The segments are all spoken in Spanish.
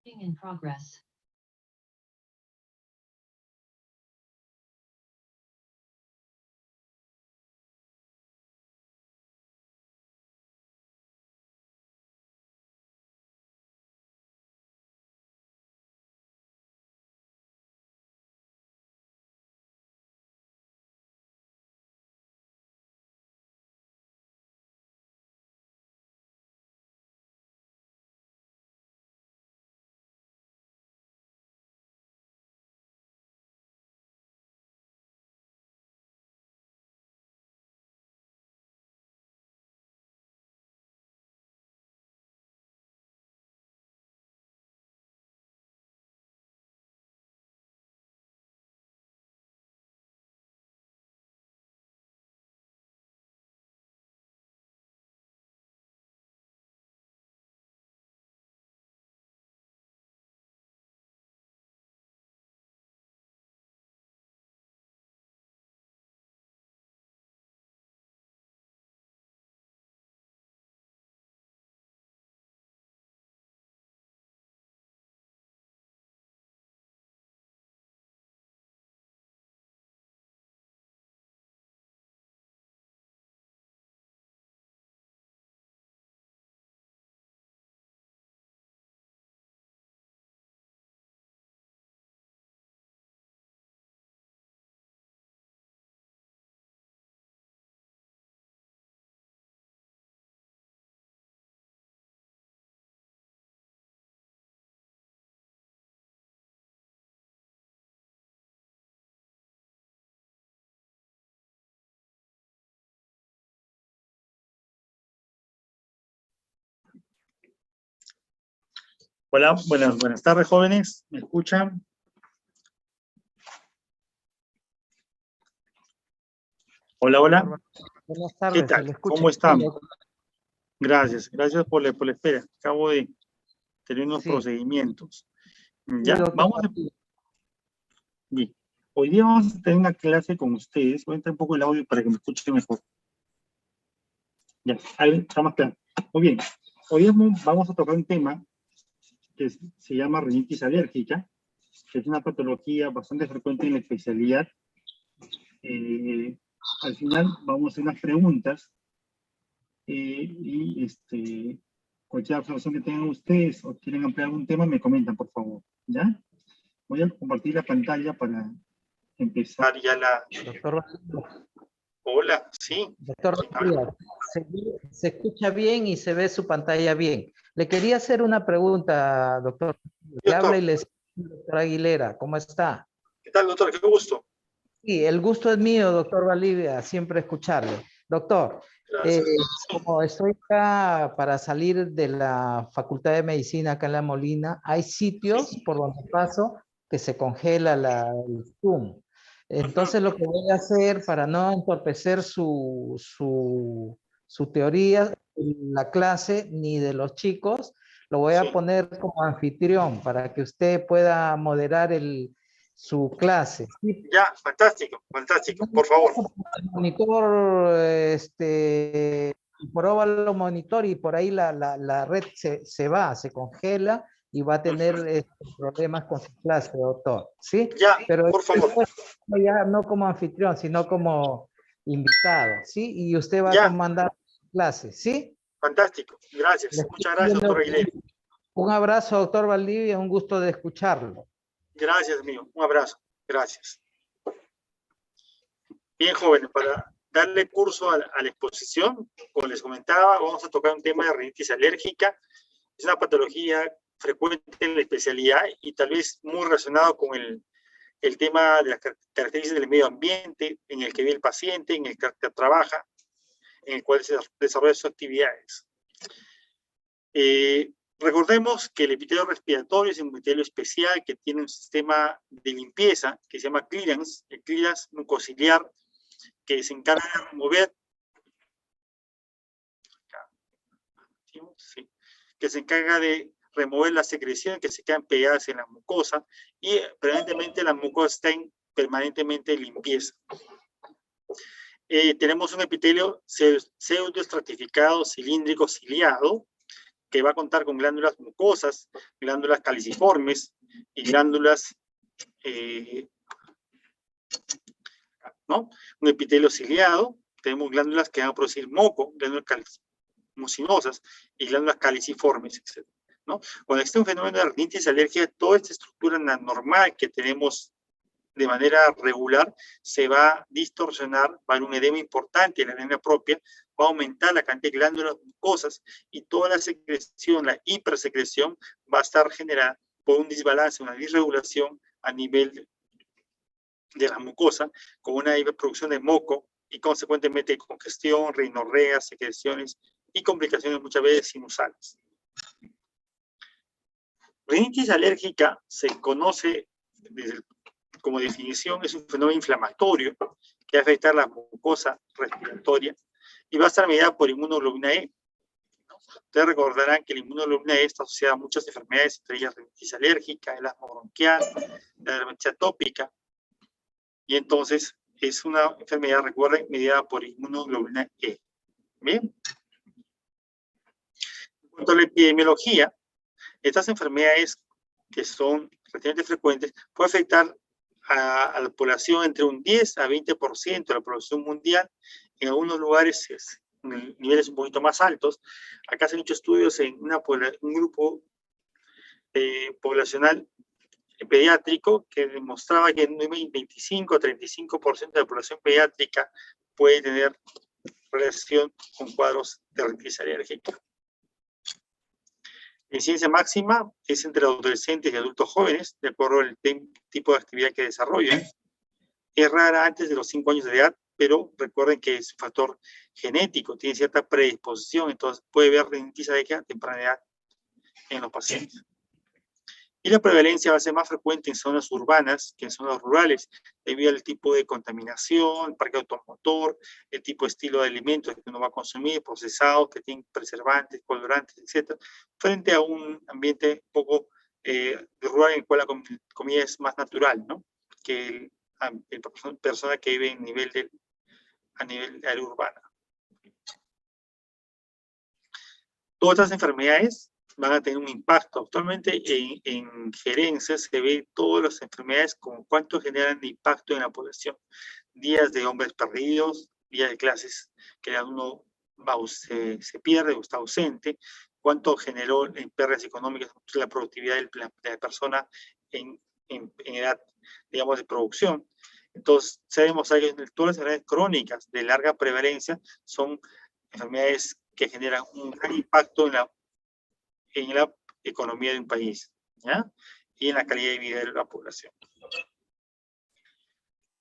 In progress. Hola, buenas tardes, jóvenes. ¿Me escuchan? Hola, hola. Buenas tardes. ¿Qué tal? ¿Cómo están? Gracias por la espera. Acabo de tener unos procedimientos. Ya, vamos a... Bien. Hoy día vamos a tener una clase con ustedes. Voy a entrar un poco el audio para que me escuchen mejor. Ya, ahí está más claro. Muy bien. Hoy día vamos a tocar un tema que se llama rinitis alérgica, que es una patología bastante frecuente en la especialidad. Al final vamos a hacer unas preguntas y cualquier observación que tengan ustedes o quieren ampliar algún tema, me comentan, por favor. ¿Ya? Voy a compartir la pantalla para empezar ya la... Doctor, Hola, sí. doctor, se escucha bien y se ve su pantalla bien. Le quería hacer una pregunta, doctor. Le habla y le escucha, doctor Aguilera. ¿Cómo está? ¿Qué tal, doctor? Qué gusto. Sí, el gusto es mío, doctor Valdivia, siempre escucharle. Doctor, como estoy acá para salir de la Facultad de Medicina acá en La Molina, hay sitios por donde paso que se congela el Zoom. Entonces lo que voy a hacer para no entorpecer su teoría, la clase, ni de los chicos, lo voy a poner como anfitrión para que usted pueda moderar su clase. ¿Sí? Ya, fantástico, por favor. El monitor, pruébalo monitor y por ahí la red se congela y va a tener problemas con su clase, doctor. ¿Sí? Ya, pero por favor. Ya no como anfitrión, sino como invitado, ¿sí? Y usted va a comandar clase, ¿sí? Fantástico, gracias. Muchas gracias, doctor Aguilera. Un abrazo, doctor Valdivia, un gusto de escucharlo. Gracias, mío. Un abrazo. Gracias. Bien, jóvenes, para darle curso a la exposición, como les comentaba, vamos a tocar un tema de rinitis alérgica. Es una patología frecuente en la especialidad y tal vez muy relacionado con el tema de las características del medio ambiente en el que vive el paciente, en el que trabaja, en el cual se desarrolla sus actividades. Recordemos que el epitelio respiratorio es un epitelio especial que tiene un sistema de limpieza que se llama clearance, el clearance mucociliar, que se encarga de remover, las secreciones que se quedan pegadas en la mucosa y permanentemente la mucosa está en permanentemente limpieza. Tenemos un epitelio pseudoestratificado, cilíndrico, ciliado, que va a contar con glándulas mucosas, glándulas caliciformes y glándulas, ¿no? Un epitelio ciliado, tenemos glándulas que van a producir moco, glándulas mucinosas y glándulas caliciformes, etc., ¿no? Cuando existe un fenómeno de rinitis alérgica, toda esta estructura normal que tenemos de manera regular se va a distorsionar, va a haber un edema importante en la anemia propia, va a aumentar la cantidad de glándulas mucosas y toda la secreción, la hipersecreción, va a estar generada por un desbalance, una disregulación a nivel de la mucosa, con una producción de moco y consecuentemente congestión, rinorrea, secreciones y complicaciones muchas veces sinusales. Rinitis alérgica se conoce como definición, es un fenómeno inflamatorio que va a afectar la mucosa respiratoria y va a estar medida por inmunoglobulina E. Ustedes recordarán que la inmunoglobulina E está asociada a muchas enfermedades, entre ellas rinitis alérgica, el asma bronquial, la dermatitis atópica, y entonces es una enfermedad, recuerden, medida por inmunoglobulina E. Bien. En cuanto a la epidemiología, estas enfermedades que son relativamente frecuentes pueden afectar a la población entre un 10 a 20% de la población mundial. En algunos lugares en niveles un poquito más altos. Acá se han hecho estudios en un grupo poblacional pediátrico que demostraba que en un 25 a 35% de la población pediátrica puede tener relación con cuadros de rinitis alérgica. La incidencia máxima es entre adolescentes y adultos jóvenes, de acuerdo al tipo de actividad que desarrollan. Es rara antes de los 5 años de edad, pero recuerden que es un factor genético, tiene cierta predisposición, entonces puede haber rinitis alérgica a temprana edad en los pacientes. Y la prevalencia va a ser más frecuente en zonas urbanas que en zonas rurales, debido al tipo de contaminación, el parque automotor, el tipo de estilo de alimentos que uno va a consumir, procesados, que tienen preservantes, colorantes, etc., frente a un ambiente un poco rural en el cual la comida es más natural, ¿no? Que la persona que vive a nivel área urbana. Todas estas enfermedades van a tener un impacto. Actualmente en gerencias se ve todas las enfermedades con cuánto generan de impacto en la población. Días de hombres perdidos, días de clases que uno se pierde o está ausente, cuánto generó en pérdidas económicas la productividad de la persona en edad, digamos, de producción. Entonces, se ha demostrado que todas las enfermedades crónicas de larga prevalencia son enfermedades que generan un gran impacto en la economía de un país, ¿ya? Y en la calidad de vida de la población.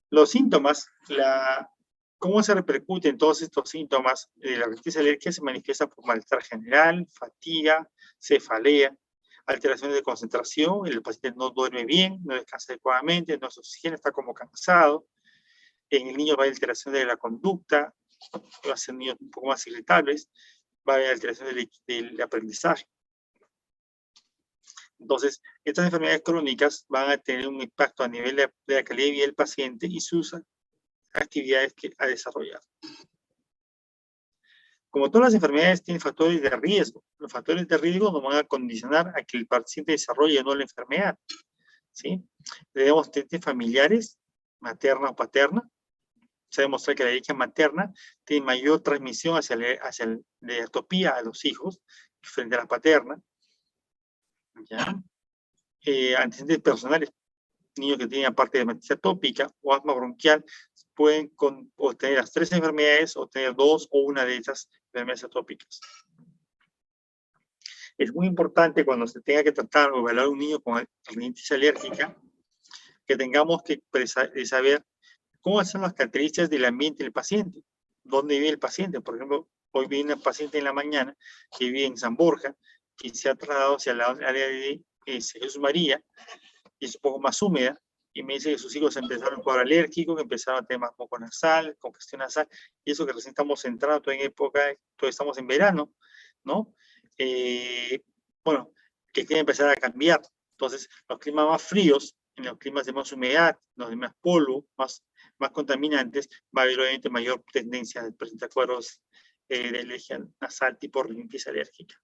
Los síntomas, ¿cómo se repercuten todos estos síntomas? La rinitis alérgica se manifiesta por malestar general, fatiga, cefalea, alteraciones de concentración, el paciente no duerme bien, no descansa adecuadamente, no se oxigena, está como cansado. En el niño va a haber alteración de la conducta, va a ser niños un poco más irritables, va a haber alteración del aprendizaje. Entonces, estas enfermedades crónicas van a tener un impacto a nivel de la calidad de vida del paciente y sus actividades que ha desarrollado. Como todas las enfermedades tienen factores de riesgo, los factores de riesgo nos van a condicionar a que el paciente desarrolle o no la enfermedad, ¿sí? Debemos tener familiares, materna o paterna. Se ha demostrado que la alergia materna tiene mayor transmisión hacia la atopía a los hijos frente a la paterna. ¿Ya? Antecedentes personales, niños que tienen aparte de dermatitis atópica o asma bronquial, pueden tener las 3 enfermedades o tener 2 o una de esas enfermedades atópicas. Es muy importante cuando se tenga que tratar o evaluar a un niño con rinitis alérgica, que tengamos que saber cómo son las características del ambiente del paciente, dónde vive el paciente. Por ejemplo, hoy viene una paciente en la mañana que vive en San Borja y se ha trasladado hacia el área de Jesús María, y es un poco más húmeda, y me dice que sus hijos empezaron un cuadro alérgico, que empezaron a tener más moco nasal, congestión nasal, y eso que recién estamos entrando todavía en época, todavía estamos en verano, ¿no? Bueno, que quiere empezar a cambiar. Entonces, los climas más fríos, en los climas de más humedad, los de más polvo, más contaminantes, va a haber obviamente mayor tendencia a presentar cuadros de alergia nasal tipo rinitis alérgica.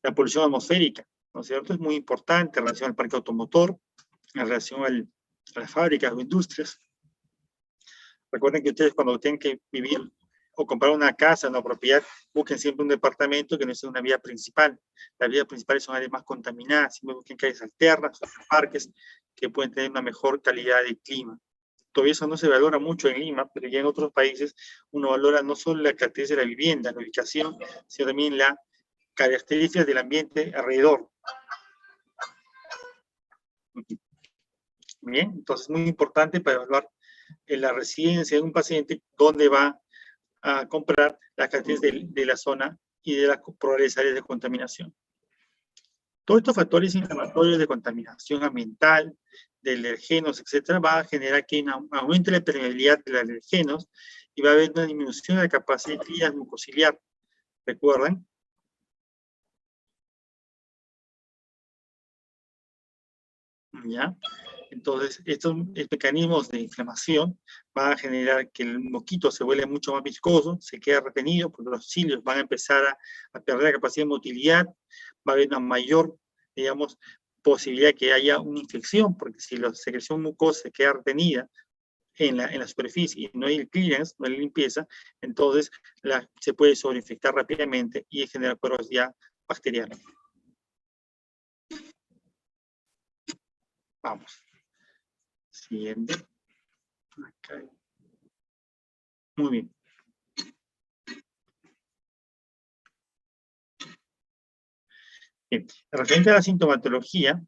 La polución atmosférica, ¿no es cierto? Es muy importante en relación al parque automotor, en relación a las fábricas o industrias. Recuerden que ustedes cuando tienen que vivir o comprar una casa, una propiedad, busquen siempre un departamento que no sea una vía principal. Las vías principales son áreas más contaminadas, siempre busquen calles alternas, parques que pueden tener una mejor calidad de clima. Todavía eso no se valora mucho en Lima, pero ya en otros países uno valora no solo la característica de la vivienda, la ubicación, sino también las características del ambiente alrededor. Bien, entonces es muy importante para evaluar en la residencia de un paciente dónde va a comprar las características de la zona y de las probables áreas de contaminación. Todos estos factores inflamatorios de contaminación ambiental, de alergenos, etcétera, va a generar que aumente la permeabilidad de los alergenos y va a haber una disminución de la capacidad de fibra mucociliar. ¿Recuerdan? ¿Ya? Entonces, estos mecanismos de inflamación van a generar que el mosquito se vuelva mucho más viscoso, se queda retenido, porque los cilios van a empezar a perder la capacidad de motilidad, va a haber una mayor, digamos, posibilidad que haya una infección, porque si la secreción mucosa se queda retenida en la superficie y no hay el clearance, no hay la limpieza, entonces se puede sobreinfectar rápidamente y generar porosidad bacteriana. Vamos. Siguiente. Acá. Muy bien. Bien. Referente a la sintomatología,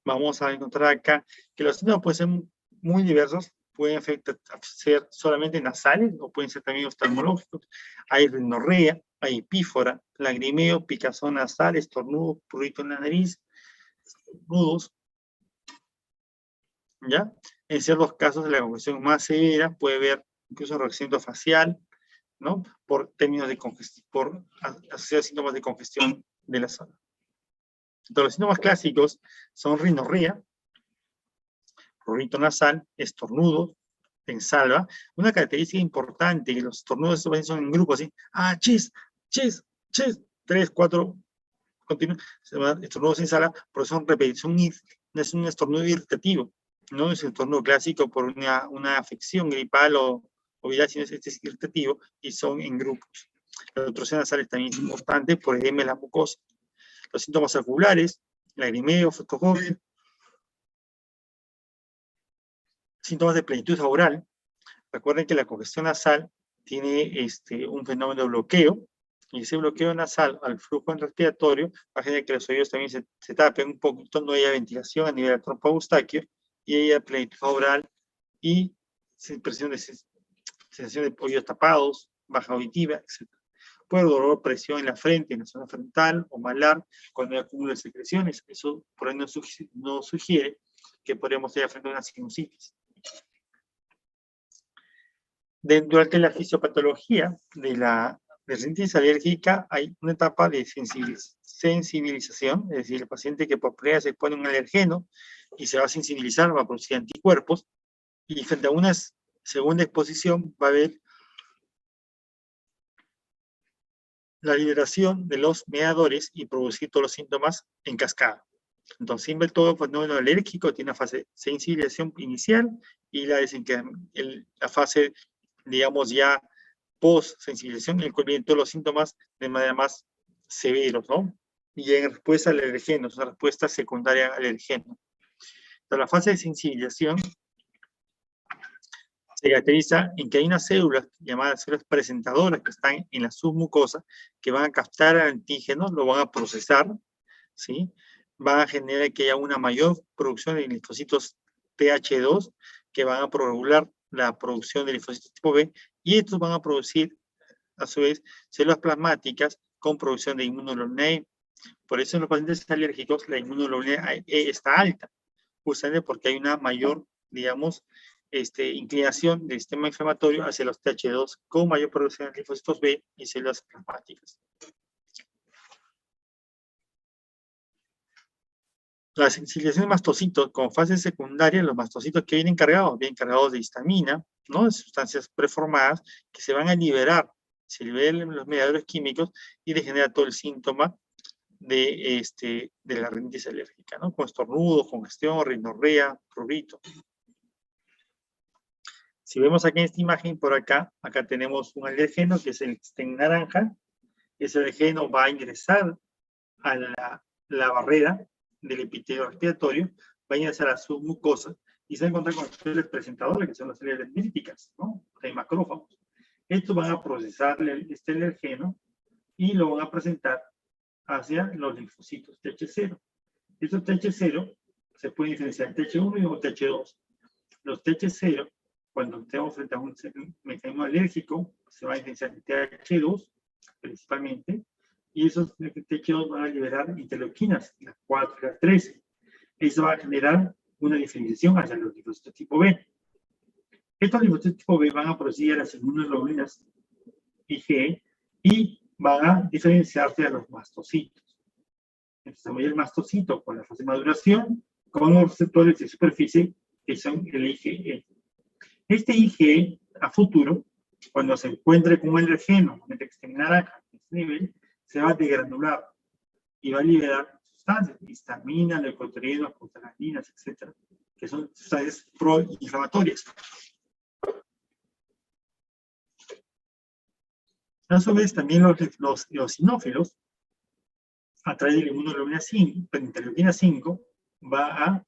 vamos a encontrar acá que los síntomas pueden ser muy diversos, pueden ser solamente nasales o pueden ser también oftalmológicos. Hay rinorrea, hay epífora, lagrimeo, picazón nasal, estornudo, prurito en la nariz, nudos. ¿Ya? En ciertos casos de la congestión más severa puede haber incluso enrojecimiento facial, ¿no? Por términos de congestión, por asociar síntomas de congestión de la zona. Entonces, los síntomas clásicos son rinorrea, prurito nasal, estornudos, en salva. Una característica importante que los estornudos son en grupos, ¿sí? Ah, chis, chis, chis, 3, 4, continuos, estornudos en salva, pero son repetición, es un estornudo irritativo. No es el estornudo clásico por una afección gripal o viral, sino este es irritativo y son en grupos. La obstrucción nasal también es importante por edema de la mucosa. Los síntomas oculares, lagrimeo, fotofobia, síntomas de plenitud oral. Recuerden que la congestión nasal tiene un fenómeno de bloqueo, y ese bloqueo nasal al flujo respiratorio va a generar que los oídos también se tapen un poquito, no haya ventilación a nivel de la trompa eustaquio, y haya plenitud oral y sensación de oídos tapados, baja auditiva, etc. Puede haber dolor, presión en la frente, en la zona frontal o malar, cuando hay acúmulo de secreciones. Eso por ahí nos sugiere que podríamos estar frente a una sinusitis. Durante la fisiopatología de la rinitis alérgica hay una etapa de sensibilización, es decir, el paciente que por primera vez se expone a un alergeno y se va a sensibilizar, va a producir anticuerpos, y frente a una segunda exposición va a haber la liberación de los mediadores y producir todos los síntomas en cascada. Entonces, siempre todo fenómeno alérgico tiene una fase de sensibilización inicial y la fase, digamos, ya post-sensibilización, en el cual vienen todos los síntomas de manera más severos, ¿no? Y en respuesta al alergeno, es una respuesta secundaria al alergeno. Entonces, la fase de sensibilización se caracteriza en que hay unas células llamadas células presentadoras que están en la submucosa que van a captar el antígeno, lo van a procesar, ¿sí? Van a generar que haya una mayor producción de linfocitos TH2 que van a regular la producción de linfocitos tipo B y estos van a producir, a su vez, células plasmáticas con producción de inmunoglobulina E. Por eso en los pacientes alérgicos la inmunoglobulina E está alta, justamente porque hay una mayor, digamos, inclinación del sistema inflamatorio hacia los TH2 con mayor producción de linfocitos B y células plasmáticas. La sensibilización de mastocitos como fase secundaria, los mastocitos que vienen cargados de histamina, ¿no? De sustancias preformadas que se van a liberar, se liberan los mediadores químicos y degenera todo el síntoma de la rinitis alérgica, ¿no? Con estornudos, congestión, rinorrea, prurito. Si vemos aquí en esta imagen, por acá tenemos un alergeno que es el que está en naranja. Ese alergeno va a ingresar a la barrera del epitelio respiratorio, va a ingresar a su mucosa y se va a encontrar con las células presentadoras, que son las células dendríticas, ¿no? Hay macrófagos. Estos van a procesar este alergeno y lo van a presentar hacia los linfocitos TH0. Estos TH0 se pueden diferenciar en TH1 y TH2. Los TH0, cuando estemos frente a un mecanismo alérgico, se va a diferenciar en TH2 principalmente, y esos TH2 van a liberar interleuquinas, las 4 y las 13. Eso va a generar una diferenciación hacia los linfocitos tipo B. Estos linfocitos tipo B van a producir las inmunoglobulinas IgE y van a diferenciarse a los mastocitos. Entonces, el mastocito con la fase de maduración, con los receptores de superficie, que son el IgE. Este IgE, a futuro, cuando se encuentre con un alergeno, que esté en naranja, en este nivel, se va a degranular y va a liberar sustancias, histamina, leucotrienos, prostaglandinas, etcétera, que son sustancias proinflamatorias. A su vez, también los eosinófilos, a través de la inmunoglobulina 5, interleuquina 5, va a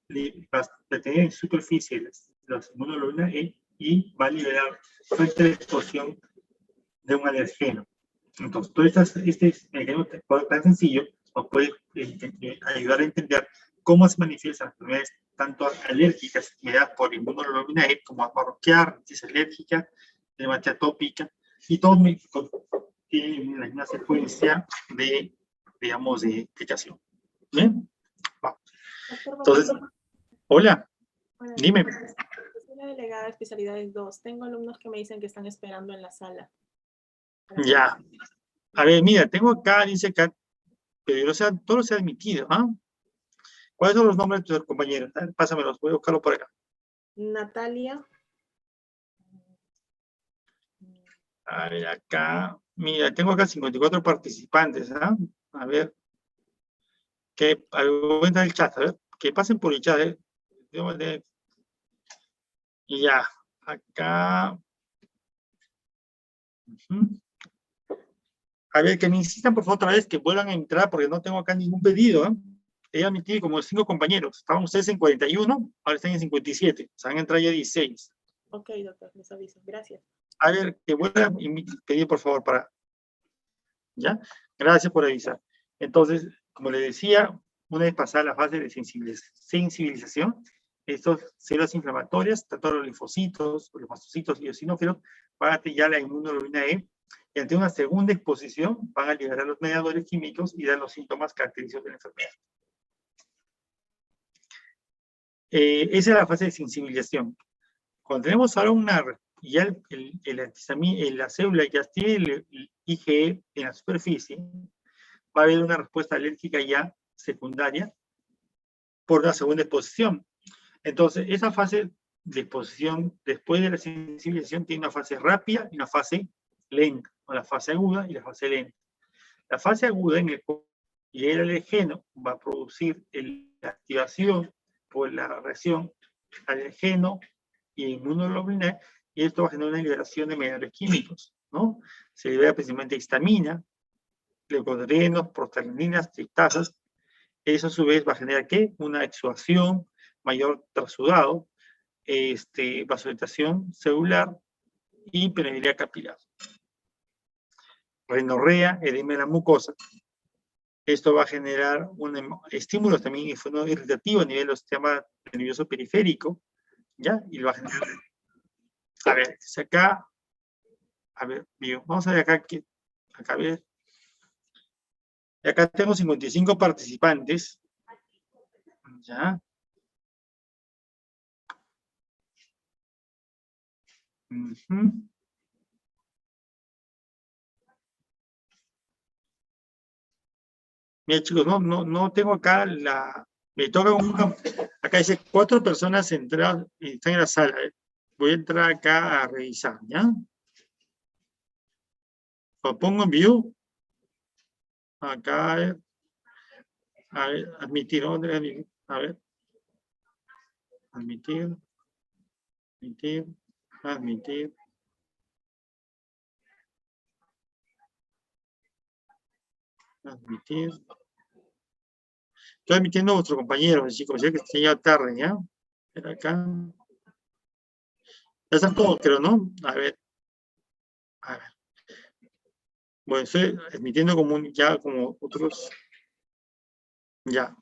tener en superficie las inmunoglobulinas E y va a liberar frente a la explosión de un alergeno. Entonces, todo este mecanismo tan sencillo nos puede ayudar a entender cómo se manifiestan las enfermedades tanto alérgicas mediadas por inmunoglobulina E, como parroquial, rinitis alérgica, dermatitis atópica, y todos tienen la misma secuencia de, digamos, de explicación. ¿Bien? Vamos. Entonces, hola, dime. Soy la delegada de especialidades 2. Tengo alumnos que me dicen que están esperando en la sala. Ya. A ver, mira, tengo acá, dice acá, pero todo se ha admitido, ¿ah? ¿Cuáles son los nombres de tus compañeros? Pásamelos, voy a buscarlo por acá. Natalia. A ver, acá, mira, tengo acá 54 participantes, ¿ah? A ver, voy a entrar el chat, a ver, que pasen por el chat, ¿eh? Y ya, acá. A ver, que me insistan, por favor, otra vez que vuelvan a entrar, porque no tengo acá ningún pedido, ¿eh? He admitido como 5 compañeros. Estaban ustedes en 41, ahora están en 57. Se van a entrar ya 16. Ok, doctor, les aviso. Gracias. A ver, que vuelvan a pedir, por favor, para... ¿Ya? Gracias por avisar. Entonces, como le decía, una vez pasada la fase de sensibilización, estas células inflamatorias, tanto los linfocitos, los mastocitos y los eosinófilos, van a tener ya la inmunoglobulina E, y ante una segunda exposición van a liberar los mediadores químicos y dar los síntomas característicos de la enfermedad. Esa es la fase de sensibilización. Cuando tenemos ahora ya la célula ya tiene el IgE en la superficie, va a haber una respuesta alérgica ya secundaria por la segunda exposición. Entonces, esa fase de exposición después de la sensibilización tiene una fase rápida y una fase lenta, o la fase aguda y la fase lenta. La fase aguda en el y el alergeno va a producir la activación por la reacción alergeno y inmunoglobulina, y esto va a generar una liberación de mediadores químicos, ¿no? Se libera principalmente histamina, leucotrienos, prostaglandinas, triptasas. Eso a su vez va a generar ¿qué? Una exudación, mayor trasudado, vasodilatación celular y permeabilidad capilar. Rinorrea, edema de la mucosa. Esto va a generar estímulos también irritativo a nivel del sistema nervioso periférico, ¿ya? Y lo va a generar. A ver, acá, a ver, vamos a ver acá, a ver. Acá tengo 55 participantes, ¿ya? Mira, chicos, no tengo acá me toca acá dice 4 personas están en la sala. Voy a entrar acá a revisar, ¿ya? Lo pongo en view. Acá, A ver, admitir, ¿dónde admitir? A ver. Admitir. Admitir. Admitir. Admitir. Estoy admitiendo a vuestro compañero, chicos, ya que se llega tarde, ¿ya? Espera acá. Ya están todos, creo, ¿no? A ver. A ver. Bueno, estoy admitiendo ya como otros. Ya.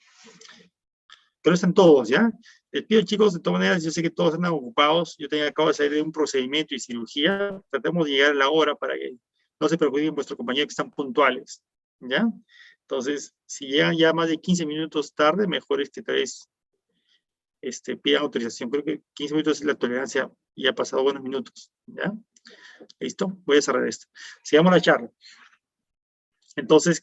Pero están todos, ¿ya? Les pido, chicos, de todas maneras, yo sé que todos están ocupados. Yo acabo de salir de un procedimiento y cirugía. Tratemos de llegar a la hora para que no se preocupen vuestros compañeros que están puntuales, ¿ya? Entonces, si llegan ya más de 15 minutos tarde, mejor es que tal vez pidan autorización. Creo que 15 minutos es la tolerancia y ha pasado buenos minutos, ¿ya? ¿Listo? Voy a cerrar esto. Sigamos la charla. Entonces,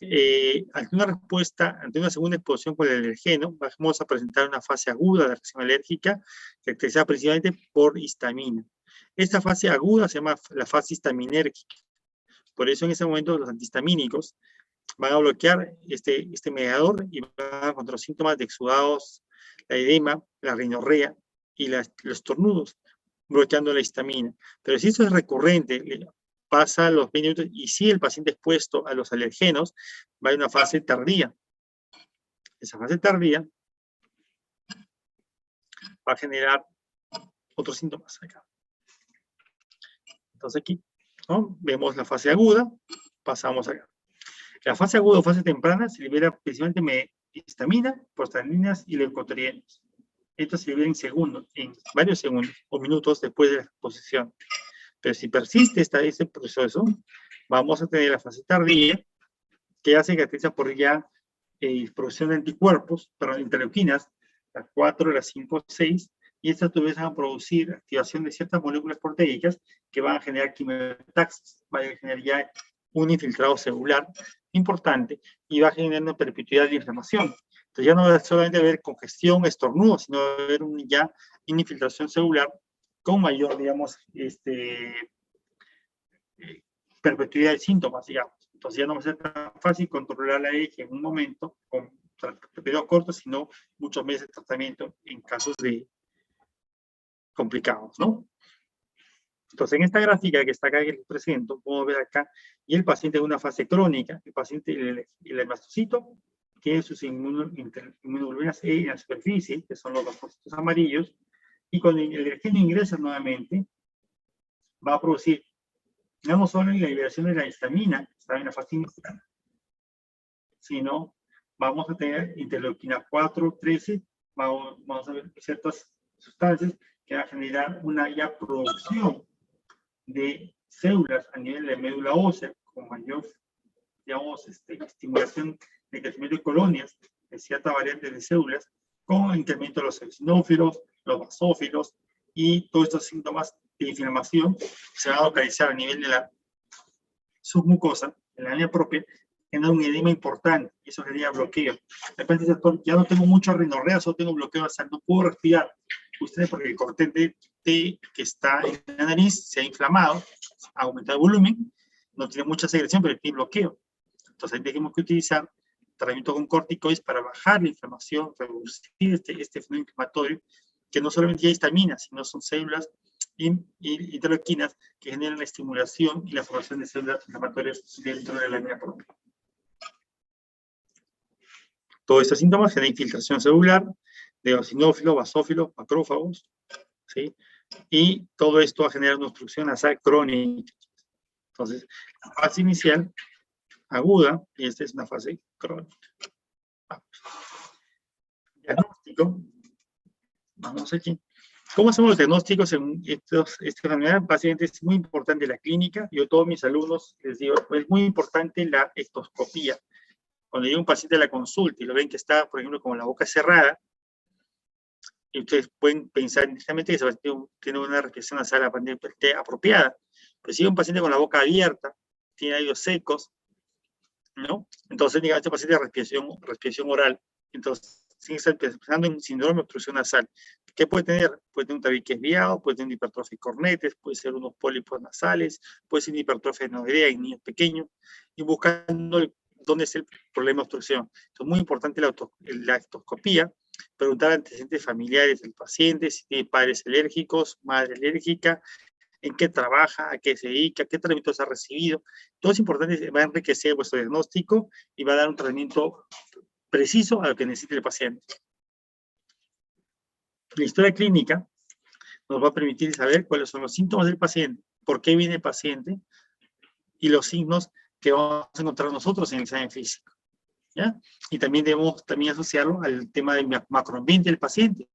ante una respuesta, ante una segunda exposición con el alergeno, vamos a presentar una fase aguda de reacción alérgica, caracterizada principalmente por histamina. Esta fase aguda se llama la fase histaminérgica. Por eso, en ese momento, los antihistamínicos van a bloquear este mediador y van a encontrar los síntomas de exudados, la edema, la rinorrea y los tornudos, bloqueando la histamina. Pero si esto es recurrente, pasa los 20 minutos y si el paciente expuesto a los alergenos, va a una fase tardía. Esa fase tardía va a generar otros síntomas acá. Entonces aquí, ¿no? Vemos la fase aguda, pasamos acá. La fase aguda o fase temprana se libera principalmente histamina, prostaglandinas y leucotrienos. Esto se libera en segundos, en varios segundos o minutos después de la exposición. Pero si persiste este proceso, vamos a tener la fase tardía, que ya se caracteriza por ya producción de anticuerpos, perdón, interleuquinas, las 4, las 5, 6, y estas a tu vez van a producir activación de ciertas moléculas proteicas que van a generar quimiotaxis, van a generar ya un infiltrado celular importante y va a generar una perpetuidad de inflamación. Entonces ya no va a solamente haber congestión, estornudo, sino va a haber ya una infiltración celular con mayor, digamos, perpetuidad de síntomas, digamos. Entonces ya no va a ser tan fácil controlar la EG en un momento, con periodos cortos, sino muchos meses de tratamiento en casos complicados, ¿no? Entonces, en esta gráfica que está acá, que les presento, podemos ver acá, y el paciente en una fase crónica, el paciente, el mastocito, tiene sus inmunoglobulinas E en la superficie, que son los linfocitos amarillos, y cuando el alergeno ingresa nuevamente, va a producir no solo la liberación de la histamina, que está en la fase inicial, sino vamos a tener interleuquina 4, 13, vamos a ver ciertas sustancias que van a generar una ya producción de células a nivel de médula ósea, con mayor, digamos, estimulación de crecimiento de colonias de ciertas variantes de células, con incremento de los eosinófilos, los basófilos, y todos estos síntomas de inflamación se van a localizar a nivel de la submucosa, en la área propia, genera un edema importante, y eso genera bloqueo. De repente dice, doctor, ya no tengo mucho rinorrea, solo tengo bloqueo nasal, no puedo respirar. Ustedes, porque el cortente T que está en la nariz se ha inflamado, ha aumentado el volumen, no tiene mucha secreción, pero tiene bloqueo. Entonces, tenemos que utilizar tratamiento con corticoides para bajar la inflamación, reducir este fenómeno inflamatorio, que no solamente hay histamina, sino son células interleuquinas que generan la estimulación y la formación de células inflamatorias dentro de la área propia. Todos estos síntomas generan infiltración celular de eosinófilos, basófilos, macrófagos, ¿sí? Y todo esto va a generar una obstrucción nasal crónica. Entonces, la fase inicial, aguda, y esta es una fase crónica. Vamos. Diagnóstico. Vamos aquí. ¿Cómo hacemos los diagnósticos en esta enfermedad? Básicamente es muy importante la clínica. Yo a todos mis alumnos les digo, es muy importante la ectoscopía. Cuando llega un paciente a la consulta y lo ven que está, por ejemplo, con la boca cerrada, y ustedes pueden pensar inicialmente que ese paciente tiene una respiración nasal apropiada. Pero si hay un paciente con la boca abierta, tiene labios secos, ¿no? Entonces, digamos, este paciente tiene respiración oral. Entonces, sigue estar pensando en síndrome de obstrucción nasal. ¿Qué puede tener? Puede tener un tabique desviado, puede tener hipertrofia de cornetes, puede ser unos pólipos nasales, puede ser hipertrofia de noderea en niños pequeños, y buscando dónde es el problema de obstrucción. Entonces, muy importante la endoscopía, preguntar antecedentes familiares del paciente, si tiene padres alérgicos, madre alérgica, en qué trabaja, a qué se dedica, qué tratamientos ha recibido. Todo es importante, va a enriquecer vuestro diagnóstico y va a dar un tratamiento preciso a lo que necesite el paciente. La historia clínica nos va a permitir saber cuáles son los síntomas del paciente, por qué viene el paciente y los signos que vamos a encontrar nosotros en el examen físico, ¿ya? Y también debemos asociarlo al tema del macroambiente del paciente.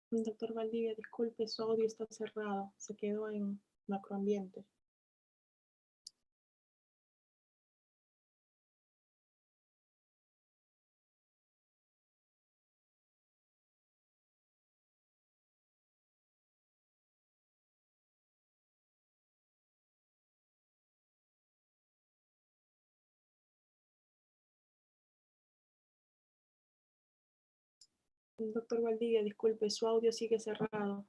Doctor Valdivia, disculpe, su audio está cerrado. Se quedó en macroambiente. Doctor Valdivia, disculpe, su audio sigue cerrado.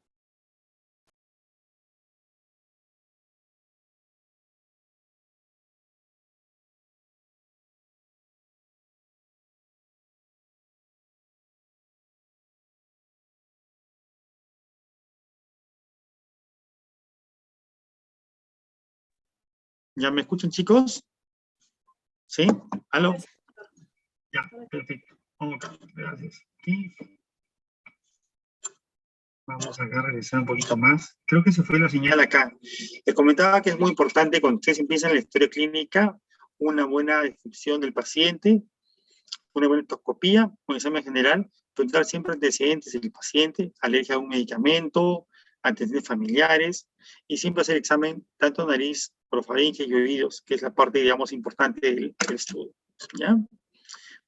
¿Ya me escuchan, chicos? ¿Sí? ¿Aló? Ya, perfecto. Ok, gracias. Aquí. Vamos acá a revisar un poquito más. Creo que se fue la señal acá. Les comentaba que es muy importante cuando ustedes empiezan la historia clínica, una buena descripción del paciente, una buena endoscopía, un examen general, preguntar siempre antecedentes del paciente, alergia a un medicamento, antecedentes familiares, y siempre hacer examen tanto nariz, orofaringe y oídos, que es la parte, digamos, importante del estudio. ¿Ya?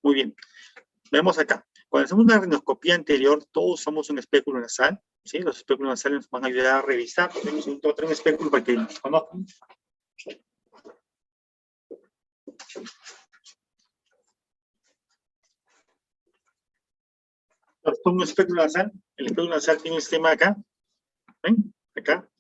Muy bien. Veamos acá. Cuando hacemos una radioscopía anterior, todos usamos un espéculo nasal, ¿sí? Los espéculos nasales nos van a ayudar a revisar. Tenemos un espéculo para que nos conozcan. Entonces, pongo un espéculo nasal. El espéculo nasal tiene un sistema acá. ¿Ven? Acá.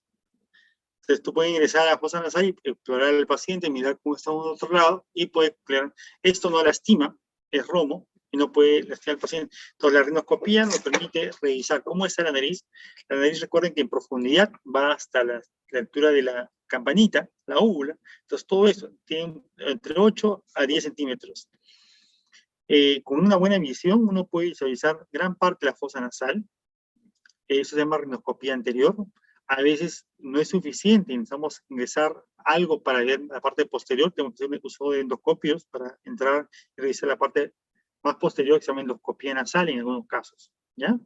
Entonces, tú puedes ingresar a la fosa nasal y explorar al paciente, mirar cómo está uno de otro lado y puedes explorar. Esto no lastima, es romo y no puede lastimar al paciente. Entonces, la radioscopía nos permite revisar cómo está la nariz. La nariz, recuerden que en profundidad va hasta la altura de la campanita, la úvula. Entonces, todo eso tiene entre 8 a 10 centímetros. Con una buena visión, uno puede visualizar gran parte de la fosa nasal. Eso se llama radioscopía anterior. A veces no es suficiente, necesitamos ingresar algo para ver la parte posterior. Tenemos que hacer uso de endoscopios para entrar y revisar la parte más posterior, que se llama endoscopía nasal en algunos casos, ¿ya?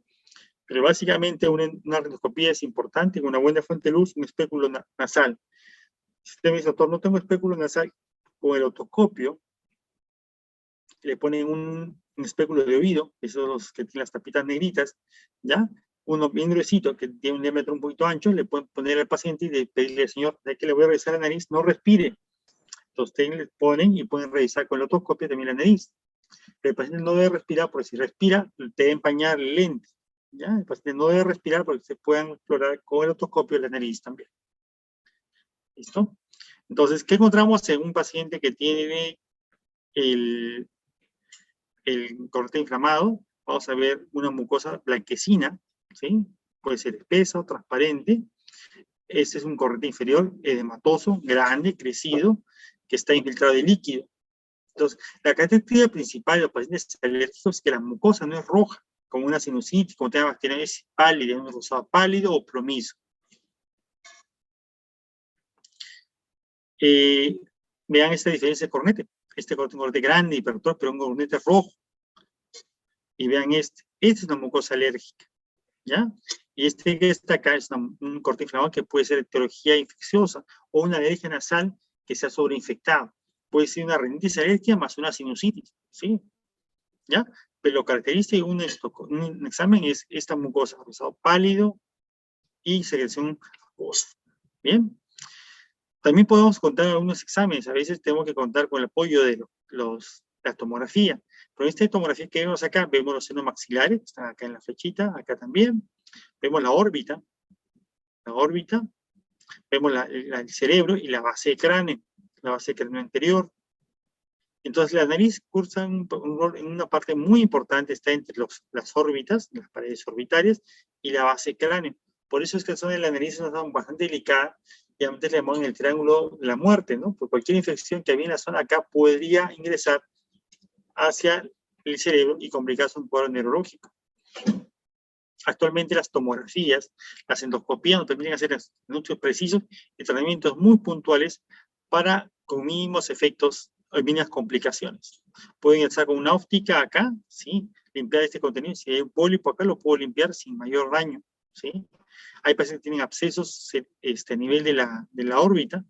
Pero básicamente una endoscopía es importante, con una buena fuente de luz, un espéculo nasal. Si usted me dice, doctor, no tengo espéculo nasal, con el otoscopio le ponen un espéculo de oído, esos que tienen las tapitas negritas, ¿ya? Uno bien gruesito, que tiene un diámetro un poquito ancho, le pueden poner al paciente y pedirle, señor, ya que le voy a revisar la nariz, no respire, Entonces ustedes le ponen y pueden revisar con la otoscopia también la nariz. El paciente no debe respirar, porque si respira, debe empañar el lente. ¿Ya? El paciente no debe respirar porque se puedan explorar con el otoscopio la nariz también. ¿Listo? Entonces, ¿qué encontramos en un paciente que tiene el cornete inflamado? Vamos a ver una mucosa blanquecina, ¿sí? Puede ser espesa o transparente. Este es un cornete inferior edematoso, grande, crecido, que está infiltrado de líquido. Entonces, la característica principal de los pacientes alérgicos es que la mucosa no es roja, como una sinusitis, como una bacteria, es pálida, un rosado pálido o plomizo. Vean esta diferencia de cornete. Este cornete es un cornete grande, hipertrófico, pero un cornete rojo. Y vean este. Esta es una mucosa alérgica, ¿ya? Y este que está acá es un corte inflamado que puede ser etiología infecciosa o una alergia nasal que se ha sobreinfectado. Puede ser una rinitis alérgica más una sinusitis, ¿sí? ¿Ya? Pero lo característico de un examen es esta mucosa, rosado pálido y secreción acuosa. ¿Bien? También podemos contar algunos exámenes. A veces tenemos que contar con el apoyo de la tomografía. Pero en esta tomografía que vemos acá, vemos los senos maxilares, están acá en la flechita, acá también. Vemos la órbita, vemos el cerebro y la base de cráneo, la base de cráneo anterior. Entonces la nariz cursa un rol en una parte muy importante, está entre las órbitas, las paredes orbitarias, y la base de cráneo. Por eso es que la zona de la nariz es una zona bastante delicada, y antes le llaman el triángulo de la muerte, ¿no? Por cualquier infección que había en la zona acá podría ingresar hacia el cerebro y complicarse un cuadro neurológico. Actualmente las tomografías, las endoscopías nos permiten hacer anuncios precisos y tratamientos muy puntuales para con mínimos efectos o mínimas complicaciones. Pueden estar con una óptica acá, ¿sí? Limpiar este contenido. Si hay un pólipo acá, lo puedo limpiar sin mayor daño, ¿sí? Hay pacientes que tienen abscesos a nivel de la órbita,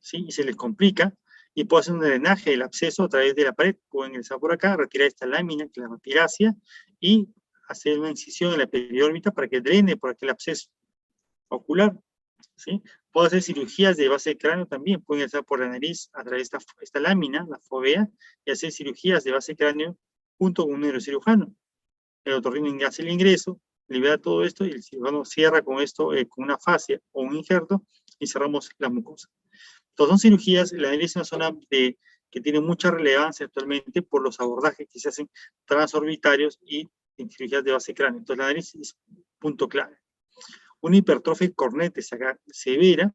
¿sí? Y se les complica, y puedo hacer un drenaje del absceso a través de la pared. Puedo ingresar por acá, retirar esta lámina, que es la epigracia, y hacer una incisión en la periórbita para que drene por aquel absceso ocular, ¿sí? Puedo hacer cirugías de base de cráneo también, puedo ingresar por la nariz a través de esta lámina, la fovea, y hacer cirugías de base de cráneo junto con un neurocirujano. El otorrino hace el ingreso, libera todo esto y el cirujano cierra con esto, con una fascia o un injerto, y cerramos la mucosa. Entonces son cirugías, la nariz es una zona que tiene mucha relevancia actualmente por los abordajes que se hacen transorbitarios y en cirugías de base de cráneo. Entonces la nariz es punto clave. Una hipertrofia cornete severa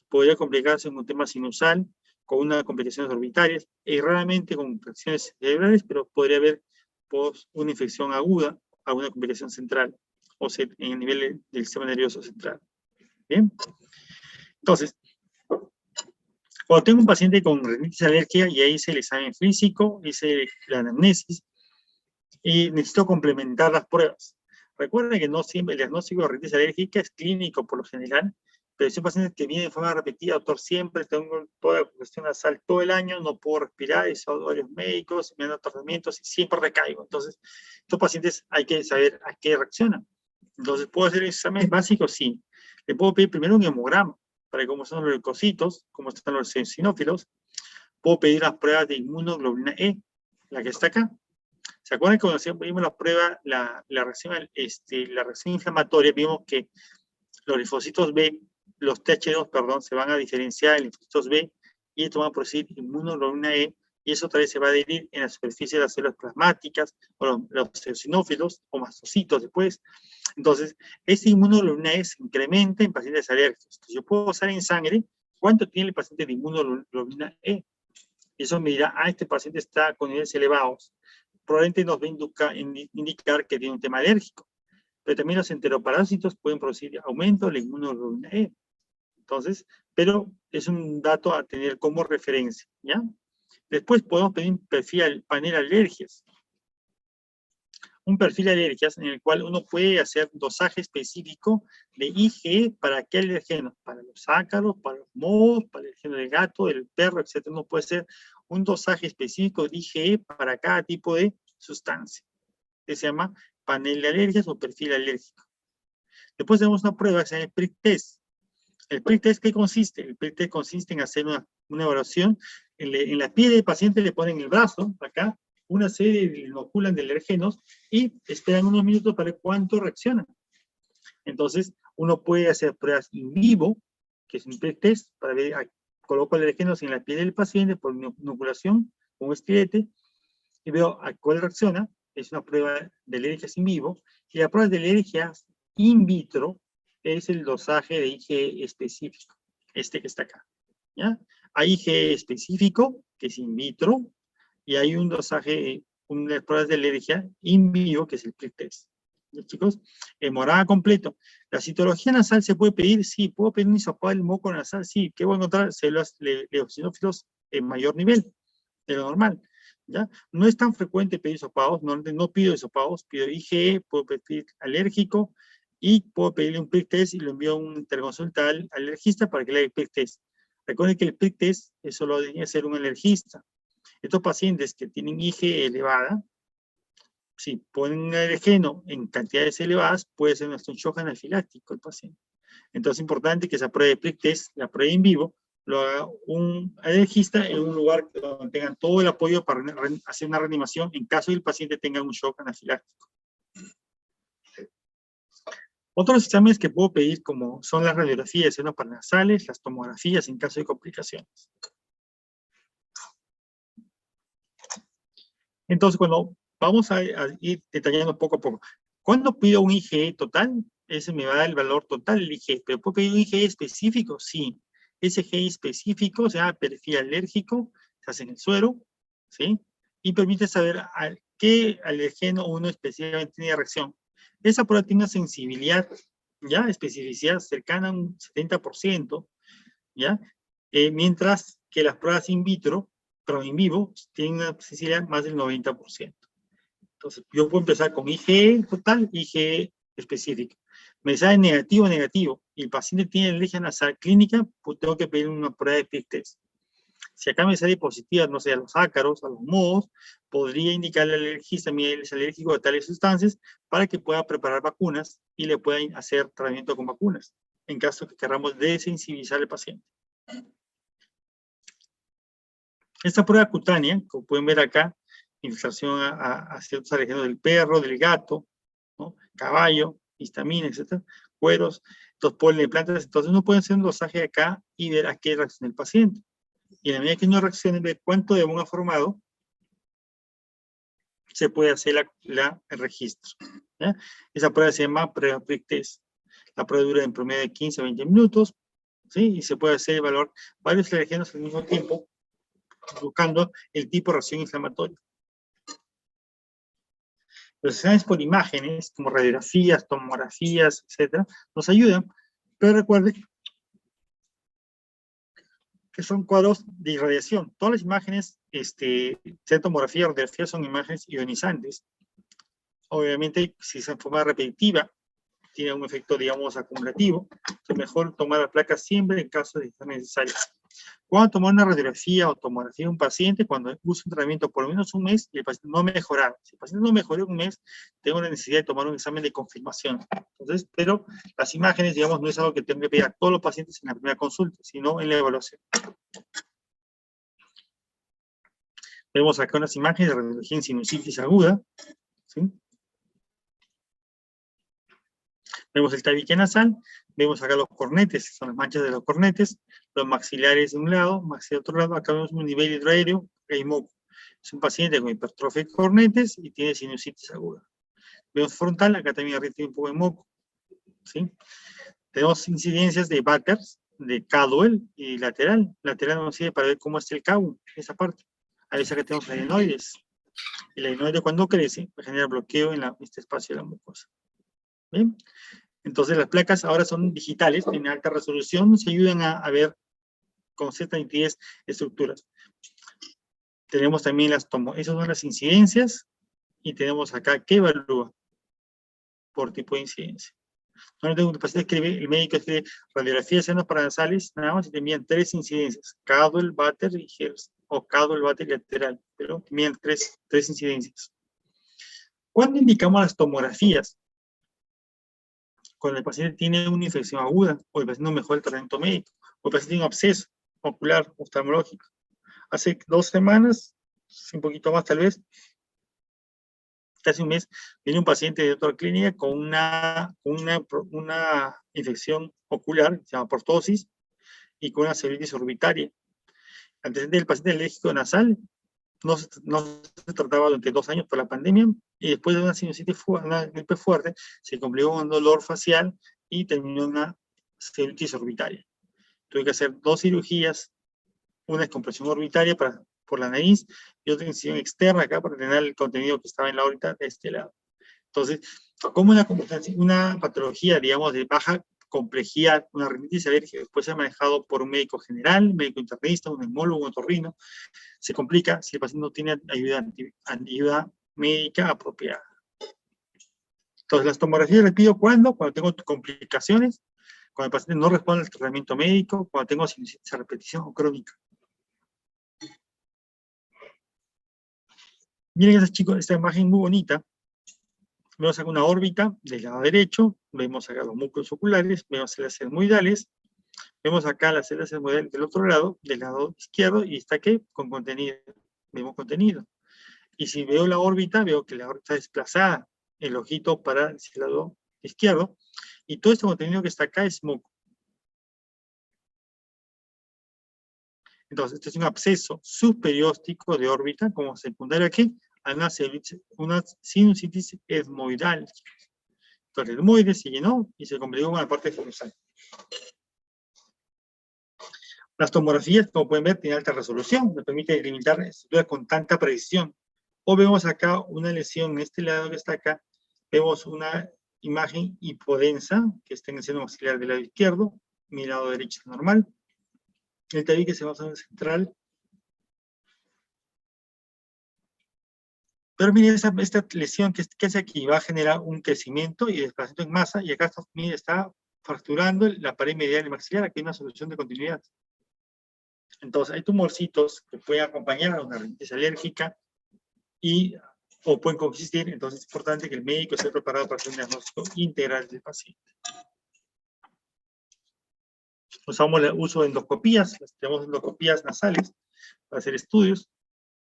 podría complicarse con un tema sinusal, con unas complicaciones orbitarias, y raramente con infecciones cerebrales, pero podría haber una infección aguda, alguna complicación central, o sea, en el nivel del sistema nervioso central. ¿Bien? Entonces, cuando tengo un paciente con rinitis alérgica, y ahí hice el examen físico, hice la anamnesis, y necesito complementar las pruebas. Recuerden que no siempre el diagnóstico de rinitis alérgica es clínico por lo general, pero si un paciente que viene de forma repetida, doctor, siempre tengo toda la cuestión nasal todo el año, no puedo respirar, y son varios médicos, me dan tratamientos y siempre recaigo. Entonces, estos pacientes hay que saber a qué reaccionan. Entonces, ¿puedo hacer exámenes básicos? Sí. Le puedo pedir primero un hemograma, para ver cómo son los leucocitos, cómo están los eosinófilos. Puedo pedir las pruebas de inmunoglobulina E, la que está acá. ¿Se acuerdan que cuando vimos la prueba, la reacción inflamatoria, vimos que los linfocitos B, los TH2, perdón, se van a diferenciar en linfocitos B y esto va a producir inmunoglobulina E, y eso otra vez se va a adherir en la superficie de las células plasmáticas, o los eosinófilos, o mastocitos después. Entonces, esta inmunoglobulina E se incrementa en pacientes alérgicos. Entonces, yo puedo usar en sangre cuánto tiene el paciente de inmunoglobulina E. Y eso me dirá, este paciente está con niveles elevados. Probablemente nos va a indicar que tiene un tema alérgico. Pero también los enteroparásitos pueden producir aumento de la inmunoglobulina E. Entonces, pero es un dato a tener como referencia, ¿ya? Después podemos pedir un panel alergias. Un perfil de alergias en el cual uno puede hacer dosaje específico de IgE para qué alergenos, para los ácaros, para los mohos, para el alergeno del gato, del perro, etc. Uno puede hacer un dosaje específico de IgE para cada tipo de sustancia, que se llama panel de alergias o perfil alérgico. Después tenemos una prueba que se llama el PRIC test. ¿El PRIC test qué consiste? El PRIC test consiste en hacer una evaluación en la piel del paciente le ponen el brazo, acá, una serie de inoculan de alergenos y esperan unos minutos para ver cuánto reacciona. Entonces, uno puede hacer pruebas in vivo, que es un test para ver, coloco alergenos en la piel del paciente por inoculación con un estilete y veo a cuál reacciona. Es una prueba de alergias in vivo. Y la prueba de alergias in vitro es el dosaje de IgE específico, este que está acá. ¿Ya? Hay IgE específico, que es in vitro, y hay un dosaje, unas pruebas de alergia in vivo, que es el prick test. ¿Ya, chicos? Morada completo. ¿La citología nasal se puede pedir? Sí. ¿Puedo pedir un hisopado del moco nasal? Sí. ¿Qué voy a encontrar? Células eosinófilos en mayor nivel de lo normal. ¿Ya? No es tan frecuente pedir hisopados, no pido hisopados, pido IgE, puedo pedir alérgico, y puedo pedirle un prick test y lo envío a un interconsulta al alergista para que le haga el prick test. Recuerden que el prick test eso lo debe hacer un alergista. Estos pacientes que tienen IgE elevada, si ponen un alergeno en cantidades elevadas, puede ser un shock anafiláctico el paciente. Entonces es importante que esa prueba de prick test, la prueba in vivo, lo haga un alergista en un lugar donde tengan todo el apoyo para hacer una reanimación en caso de que el paciente tenga un shock anafiláctico. Otros exámenes que puedo pedir, como son las radiografías de senos paranasales, las tomografías en caso de complicaciones. Entonces, cuando vamos a ir detallando poco a poco. ¿Cuándo pido un IgE total? Ese me va a dar el valor total del IgE. ¿Pero puedo pedir un IgE específico? Sí. Ese IgE específico se llama perfil alérgico, se hace en el suero, ¿sí? Y permite saber a qué alergeno uno específicamente tiene reacción. Esa prueba tiene una sensibilidad, ¿ya? Especificidad cercana a un 70%, ¿ya? Mientras que las pruebas in vitro, pero in vivo, tienen una sensibilidad más del 90%. Entonces, yo puedo empezar con IgE total, IgE específico. Me sale negativo, y el paciente tiene alergia nasal clínica, pues tengo que pedir una prueba de prick test. Si acá me sale positiva, no sé, a los ácaros, a los mohos, podría indicarle al alergista, mire, él es alérgico a tales sustancias, para que pueda preparar vacunas y le puedan hacer tratamiento con vacunas, en caso que queramos desensibilizar al paciente. Esta prueba cutánea, como pueden ver acá, infiltración a ciertos alergenos del perro, del gato, ¿no? Caballo, histamina, etc. Cueros, los polen de plantas. Entonces uno puede hacer un dosaje acá y ver a qué reacciona el paciente. Y a la medida que uno reaccione, ver cuánto de ha formado, se puede hacer el registro. ¿Ya? Esa prueba se llama prueba prick test. La prueba dura en promedio de 15 a 20 minutos, ¿sí? Y se puede hacer evaluar varios alergenos al mismo tiempo, buscando el tipo de reacción inflamatoria. Los exámenes por imágenes, como radiografías, tomografías, etc., nos ayudan, pero recuerden que son cuadros de irradiación. Todas las imágenes, sea tomografía o radiografía, son imágenes ionizantes. Obviamente, si es en forma repetitiva, tiene un efecto, digamos, acumulativo. Es mejor tomar la placa siempre en caso de que sea necesario. Cuando tomar una radiografía o tomografía de un paciente, cuando usa un tratamiento por lo menos un mes y el paciente no mejora. Si el paciente no mejoró un mes, tengo la necesidad de tomar un examen de confirmación. Entonces, pero las imágenes, digamos, no es algo que tengo que pedir a todos los pacientes en la primera consulta, sino en la evaluación. Vemos acá unas imágenes de radiología en sinusitis aguda, ¿sí? Vemos el tabique nasal, vemos acá los cornetes, son las manchas de los cornetes, los maxilares de un lado, maxilar de otro lado, acá vemos un nivel hidroaéreo, hay moco. Es un paciente con hipertrofia de cornetes y tiene sinusitis aguda. Vemos frontal, acá también arriba tiene un poco de moco, ¿sí? Tenemos incidencias de Batters, de Caldwell y lateral. Lateral nos sirve para ver cómo está el cabo, esa parte. A veces acá tenemos adenoides. El adenoide cuando crece genera bloqueo en este espacio de la mucosa. ¿Bien? Entonces las placas ahora son digitales, tienen alta resolución, nos ayudan a ver con cierta nitidez estructuras. Tenemos también esas son las incidencias, y tenemos acá qué evalúa por tipo de incidencia. Ahora tengo que el médico escribe radiografía de senos paranasales, nada más, y te envían 3 incidencias, Caldwell, Batter y Hers, o Caldwell, Batter y lateral, pero te envían 3 incidencias. ¿Cuándo indicamos las tomografías? Cuando el paciente tiene una infección aguda, o el paciente no mejora el tratamiento médico, o el paciente tiene un absceso ocular, oftalmológico. hace 2 semanas, un poquito más tal vez, casi un mes, viene un paciente de otra clínica con una infección ocular, se llama portosis, y con una celulitis orbitaria. Antecedente del paciente alérgico nasal, no se trataba durante 2 años por la pandemia, y después de una sinusitis, una gripe fuerte, se complicó con dolor facial y terminó en una celulitis orbitaria. Tuve que hacer 2 cirugías, una descompresión orbitaria por la nariz y otra incisión externa acá para tener el contenido que estaba en la órbita de este lado. Entonces, como una patología, digamos, de baja complejidad, una rinitis alérgica, puede ser manejado por un médico general, un médico internista, un neumólogo, un otorrino, se complica si el paciente no tiene ayuda médica apropiada. Entonces, las tomografías les pido cuando tengo complicaciones, cuando el paciente no responde al tratamiento médico, cuando tengo sinusitis a repetición o crónica. Miren esas, chicos, esta imagen muy bonita. Vemos acá una órbita del lado derecho, vemos acá los músculos oculares, vemos células etmoidales, vemos acá las células etmoidales del otro lado, del lado izquierdo, y está aquí con contenido. Vemos contenido. Y si veo la órbita, veo que la órbita está desplazada, el ojito para el lado izquierdo, y todo este contenido que está acá es muco. Entonces, este es un absceso subperióstico de órbita, como secundario aquí, a una sinusitis etmoidal. Entonces, el etmoide se llenó y se complicó con la parte fluxal. Las tomografías, como pueden ver, tienen alta resolución, me permite delimitar estructuras con tanta precisión. O vemos acá una lesión en este lado que está acá, vemos una imagen hipodensa, que está en el seno maxilar del lado izquierdo, mi lado derecho es normal. El tabique se va a zona central. Pero miren, esta lesión que hace aquí va a generar un crecimiento y desplazamiento en masa, y acá está fracturando la pared medial del maxilar, aquí hay una solución de continuidad. Entonces, hay tumorcitos que pueden acompañar a una rinitis alérgica o pueden coexistir, entonces es importante que el médico esté preparado para hacer un diagnóstico integral del paciente. Usamos el uso de endoscopías, tenemos endoscopías nasales para hacer estudios.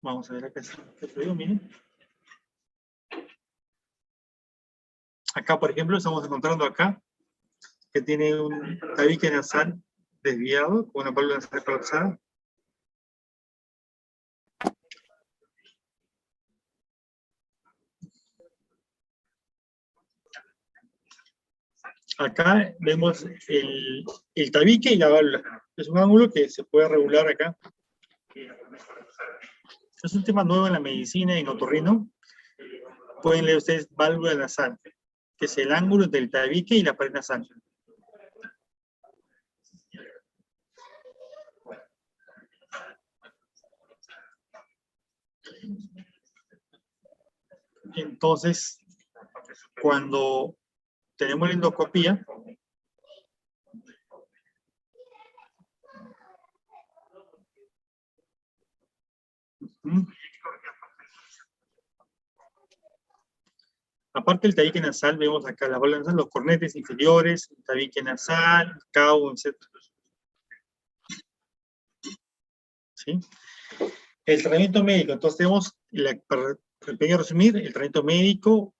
Vamos a ver acá este estudio, miren. Acá, por ejemplo, estamos encontrando acá que tiene un tabique nasal desviado, con una válvula nasal colapsada. Acá vemos el tabique y la válvula. Es un ángulo que se puede regular acá. Es un tema nuevo en la medicina y en otorrino. Pueden leer ustedes válvula nasal, que es el ángulo del tabique y la pared nasal. Entonces, cuando tenemos la endoscopía, aparte del tabique nasal, vemos acá la válvula nasal, los cornetes inferiores, el tabique nasal, el cabo, etc. ¿Sí? El tratamiento médico, entonces tenemos, para resumir, el tratamiento médico,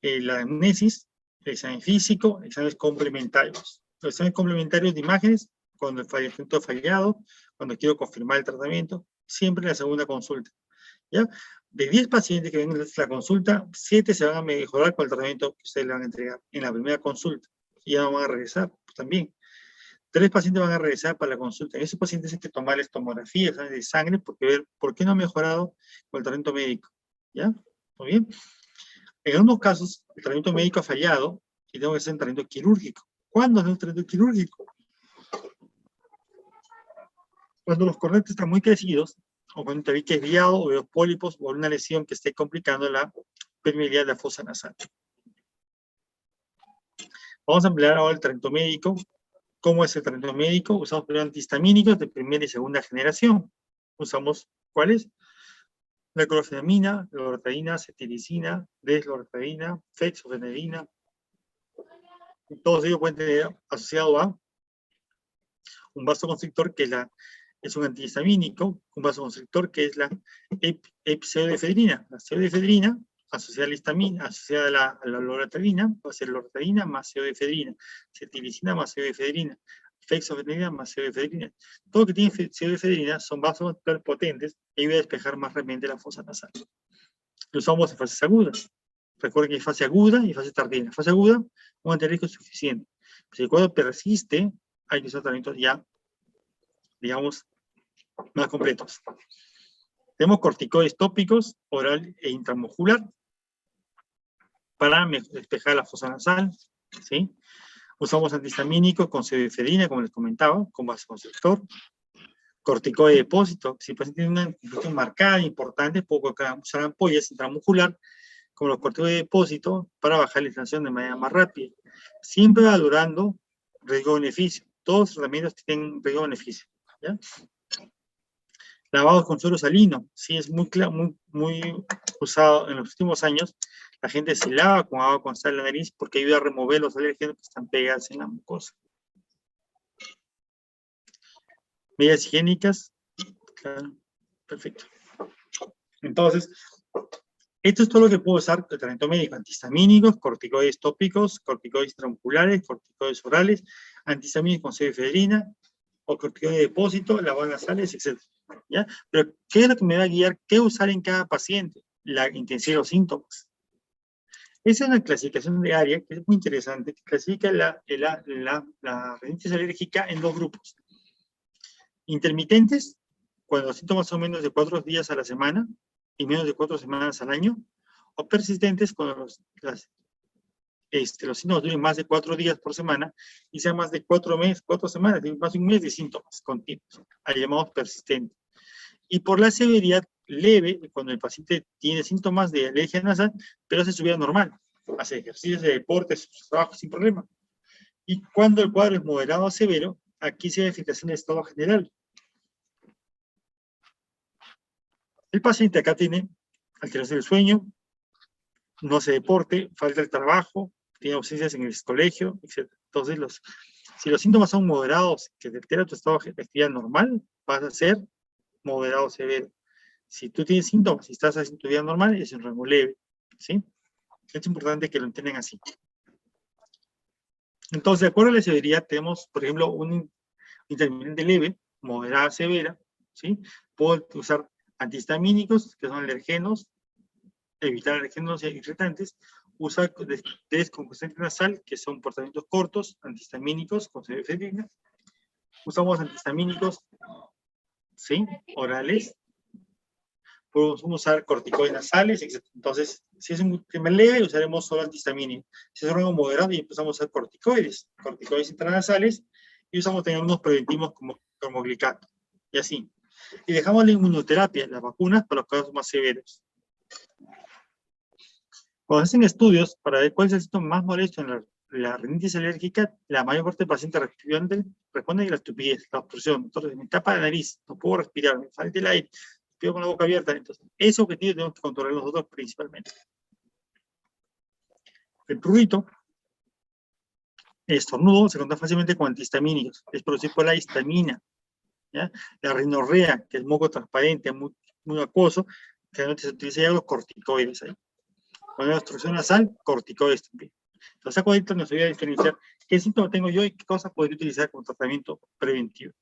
la amnesis, el examen físico, exámenes complementarios. Los exámenes complementarios de imágenes, cuando el tratamiento ha fallado, cuando quiero confirmar el tratamiento, siempre en la segunda consulta. ¿Ya? De 10 pacientes que vengan a la consulta, 7 se van a mejorar con el tratamiento que ustedes le van a entregar en la primera consulta. Y ya no van a regresar también. 3 pacientes van a regresar para la consulta. En esos pacientes hay que tomarles tomografías de sangre porque ver por qué no ha mejorado con el tratamiento médico. ¿Ya? Muy bien. En algunos casos, el tratamiento médico ha fallado y tengo que hacer un tratamiento quirúrgico. ¿Cuándo es un tratamiento quirúrgico? Cuando los cornetes están muy crecidos, o cuando el tabique es desviado, o veo pólipos, o una lesión que esté complicando la permeabilidad de la fosa nasal. Vamos a emplear ahora el tratamiento médico. ¿Cómo es el tratamiento médico? Usamos primero antihistamínicos de primera y segunda generación. Usamos, ¿cuáles? La clorfenamina, loratadina, cetiricina, desloratadina, fexofenadina. Todos ellos pueden tener asociado a un vasoconstrictor, que es es un antihistamínico con vasoconstrictor que es la pseudoefedrina. La pseudoefedrina asociada a la histamina, asociada a la loratadina, va a ser loratadina más pseudoefedrina, cetiricina más pseudoefedrina, fexofenadina más pseudoefedrina. Todo lo que tiene pseudoefedrina son vasoconstrictores potentes y ayuda a despejar más rápidamente la fosa nasal. Lo usamos en fases agudas. Recuerden que hay fase aguda y fase tardía. En fase aguda, un antialérgico es suficiente. Si el cuadro persiste, hay que usar tratamientos ya, digamos, más completos. Tenemos corticoides tópicos, oral e intramuscular, para despejar la fosa nasal, ¿sí? Usamos antihistamínicos con pseudoefedrina, como les comentaba, con vasoconstrictor. Corticoide de depósito, si el paciente tiene una infección marcada, importante, puedo usar ampollas intramuscular, como los corticoides de depósito, para bajar la inflamación de manera más rápida. Siempre valorando riesgo-beneficio. Todos los tratamientos tienen riesgo-beneficio, ¿ya? Lavados con suero salino, sí, es muy usado en los últimos años. La gente se lava con agua con sal en la nariz porque ayuda a remover los alérgenos que están pegados en la mucosa. Medidas higiénicas, claro, perfecto. Entonces, esto es todo lo que puedo usar de tratamiento médico: antihistamínicos, corticoides tópicos, corticoides intramusculares, corticoides orales, antihistamínicos con pseudoefedrina, o corticoides de depósito, lavado nasales, etc. ¿Ya? Pero, ¿qué es lo que me va a guiar? ¿Qué usar en cada paciente? La intensidad de los síntomas. Esa es una clasificación de área que es muy interesante, que clasifica la rinitis alérgica en dos grupos. Intermitentes, cuando los síntomas son menos de 4 días a la semana y menos de 4 semanas al año, o persistentes, cuando los síntomas duren más de 4 días por semana y sean más de 4 semanas, más de un mes de síntomas continuos, ahí llamamos persistente. Y por la severidad leve, cuando el paciente tiene síntomas de alergia nasal, pero hace su vida normal, hace ejercicios de deportes, trabajo sin problema. Y cuando el cuadro es moderado o severo, aquí se ve afectación del estado general. El paciente acá tiene alteración del sueño, no hace deporte, falta de trabajo, tiene ausencias en el colegio, etc. Entonces, si los síntomas son moderados, que te altera tu estado de actividad normal, vas a ser moderado o severo. Si tú tienes síntomas y estás haciendo tu vida normal, es un rango leve, ¿sí? Es importante que lo entiendan así. Entonces, de acuerdo a la severidad, tenemos, por ejemplo, un intermitente leve, moderada, severa, ¿sí? Puedo usar antihistamínicos, que son alergenos, evitar alergenos irritantes, usar descongestiante nasal, que son tratamientos cortos, antihistamínicos con pseudoefedrina. Usamos antihistamínicos, ¿sí? Orales. Podemos usar corticoides nasales, etc. Entonces, si es un tema leve, usaremos solo antihistamínicos. Si es un rango moderado, y empezamos a usar corticoides intranasales, y usamos también unos preventivos como glicato, y así. Y dejamos la inmunoterapia, las vacunas, para los casos más severos. Cuando hacen estudios para ver cuál es el síntoma más molesto en la rinitis alérgica, la mayor parte de pacientes responden a la estupidez, la obstrucción. Entonces, me tapa la nariz, no puedo respirar, me falta el aire, estoy con la boca abierta. Entonces, ese objetivo tenemos que controlar nosotros principalmente. El prurito, el estornudo, se controla fácilmente con antihistamínicos. Es producido por la histamina. ¿Ya? La rinorrea, que es moco transparente, muy acuoso, generalmente se utiliza ya los corticoides ahí. Cuando hay obstrucción nasal, corticoides también. Entonces, acá ahorita nos voy a diferenciar qué síntoma tengo yo y qué cosa podría utilizar como tratamiento preventivo.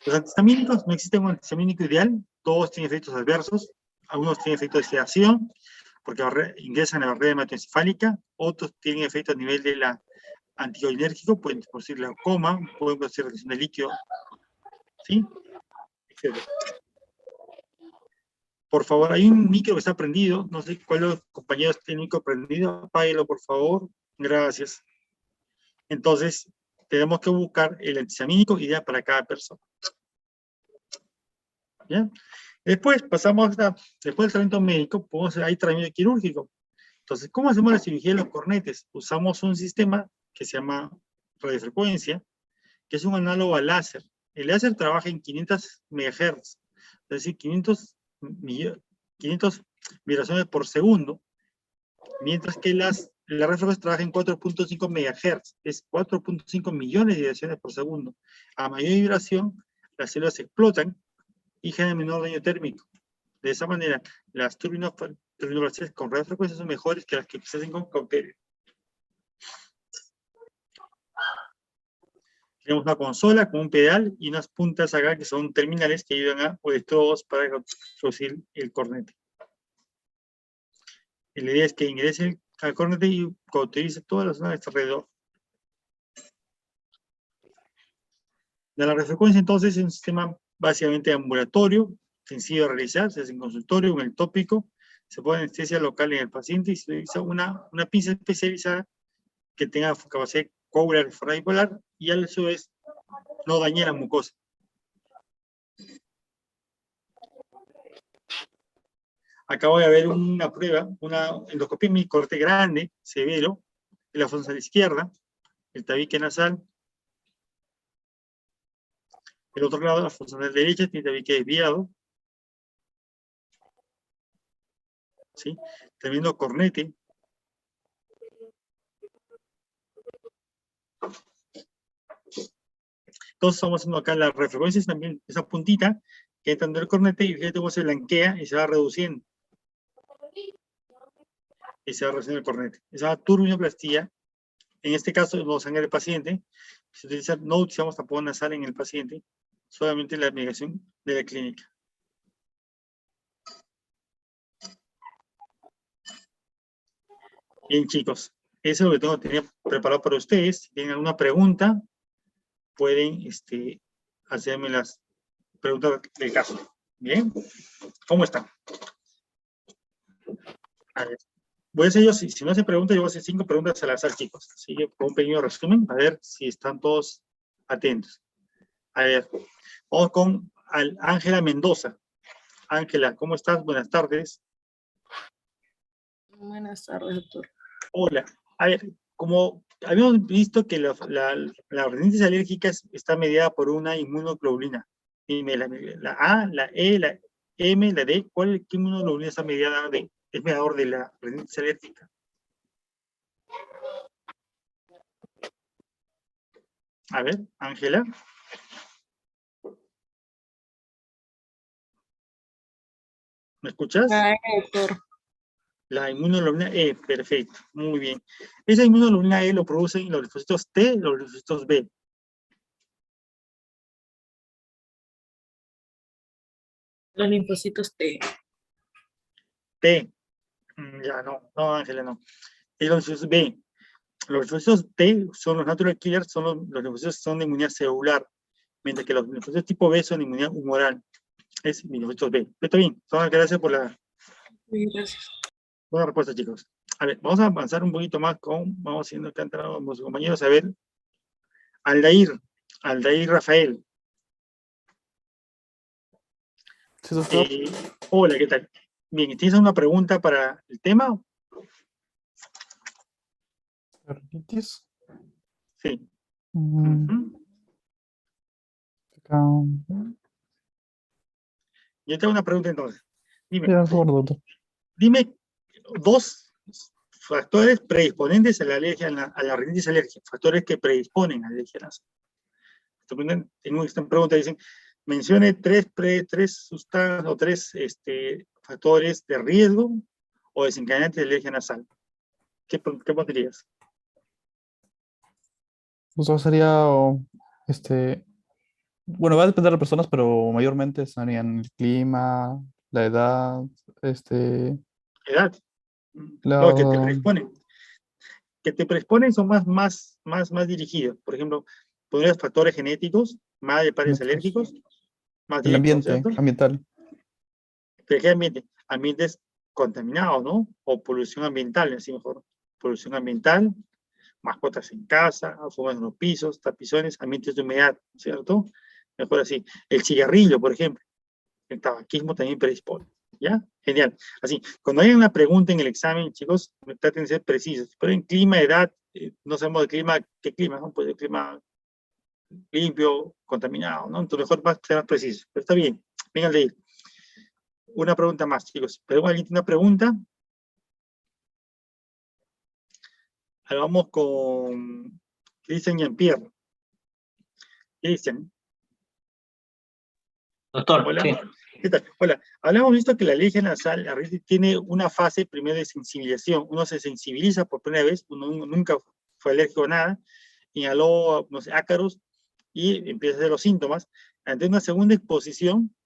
Los antihistamínicos, no existe un antihistamínico ideal, todos tienen efectos adversos, algunos tienen efectos de sedación, porque ingresan a la barrera hematoencefálica, otros tienen efectos a nivel de la anticolinérgico, pueden producir glaucoma, pueden producir retención de líquido, ¿sí? Etcétera. Por favor, hay un micro que está prendido, no sé cuál de los compañeros tiene el micro prendido, apáguelo por favor, gracias. Entonces, tenemos que buscar el antihistamínico ideal para cada persona. ¿Bien? Después pasamos después del tratamiento médico, podemos hacer ahí tratamiento quirúrgico. Entonces, ¿cómo hacemos la cirugía de los cornetes? Usamos un sistema que se llama radiofrecuencia, que es un análogo al láser. El láser trabaja en 500 MHz, es decir, 500 vibraciones por segundo, mientras que la red frecuencia trabaja en 4.5 MHz, es 4.5 millones de vibraciones por segundo. A mayor vibración, las células explotan y generan menor daño térmico. De esa manera, las turbinoplastías con radiofrecuencia son mejores que las que se hacen con cauterio. Tenemos una consola con un pedal y unas puntas acá que son terminales que ayudan a electrodos para producir el cornete. Y la idea es que ingrese al cornete y cauterice todas las zonas alrededor. De la radiofrecuencia, entonces, es un sistema básicamente ambulatorio, sencillo de realizar, se hace en consultorio, en el tópico, se pone anestesia local en el paciente y se utiliza una pinza especializada que tenga capacidad de coagular de forma bipolar y a su vez no dañe la mucosa. Acá voy a ver una prueba, una endoscopia en mi corte grande, severo, de la fosa izquierda, el tabique nasal. El otro lado, la fosa derecha, tiene tabique desviado. ¿Sí? Tremendo cornete. Entonces estamos haciendo acá las refrecuencias también, esa puntita que entra en el cornete y fíjate cómo se blanquea y se va reduciendo. Y se va reduciendo el cornete. Esa turbinoplastía, en este caso no sangre del paciente, no utilizamos tapón nasal en el paciente, solamente la medicación de la clínica. Bien, chicos, eso es lo que tenía preparado para ustedes. Si tienen alguna pregunta, pueden hacerme las preguntas del caso. Bien, ¿cómo están? A ver, voy a hacer yo, si no hacen preguntas, yo voy a hacer 5 preguntas al azar, chicos. Así que con un pequeño resumen, a ver si están todos atentos. A ver, vamos con Ángela Mendoza. Ángela, ¿cómo estás? Buenas tardes. Buenas tardes, doctor. Hola. A ver, como habíamos visto que la rinitis alérgica está mediada por una inmunoglobulina. Dime, la A, la E, la M, la D, ¿qué inmunoglobulina está mediada es mediador de la rinitis alérgica? A ver, Ángela. ¿Me escuchas? Doctor. La inmunoglobulina E, perfecto, muy bien. Esa inmunoglobulina E lo producen los linfocitos T y los linfocitos B. Los linfocitos T. T. Ya, no, Ángela, no. Y los linfocitos B. Los linfocitos T son los natural killers, son los linfocitos que son de inmunidad celular, mientras que los linfocitos tipo B son de inmunidad humoral. Es linfocitos B. Pero está bien, gracias por la Gracias. buena respuesta, chicos. A ver, vamos a avanzar un poquito más vamos haciendo acá entrando los compañeros, a ver. Aldair Rafael. Sí, doctor. Hola, ¿qué tal? Bien, ¿tienes alguna pregunta para el tema? ¿Rinitis? Sí. Yo tengo una pregunta entonces. Dime 2 factores predisponentes a la alergia, a la rinitis alérgica, factores que predisponen a la alergia nasal. Tengo esta pregunta, dicen, mencione 3 sustancias o 3 factores de riesgo o desencadenantes de alergia nasal. ¿Qué pondrías? Eso sería, bueno, va a depender de las personas, pero mayormente serían el clima, la edad, Edad. No, que te predisponen. Que te predisponen son más dirigidos. Por ejemplo, pondrías factores genéticos, más de padres alérgicos, más el directos, ambiente, ¿cierto? ambiental. ¿Pero qué ambiente? Ambientes contaminados, ¿no? O polución ambiental, así mejor. Polución ambiental, mascotas en casa, fumas en los pisos, tapizones, ambientes de humedad, ¿cierto? Mejor así. El cigarrillo, por ejemplo. El tabaquismo también predispone. ¿Ya? Genial. Así, cuando hay una pregunta en el examen, chicos, traten de ser precisos. Pero en clima, edad, no sabemos de clima, ¿qué clima? ¿No? Pues el clima limpio, contaminado, ¿no? Entonces mejor va a ser más preciso. Pero está bien. Vengan de ir. Una pregunta más, chicos. ¿Alguien tiene una pregunta? Ahora vamos con Cristian Jean-Pierre. Cristian. Doctor, Hola. sí. ¿Qué tal? Hola. Habíamos visto que la alergia nasal tiene una fase primero de sensibilización. Uno se sensibiliza por primera vez, uno nunca fue alérgico a nada, inhaló, no sé, ácaros y empieza a hacer los síntomas. Ante una segunda exposición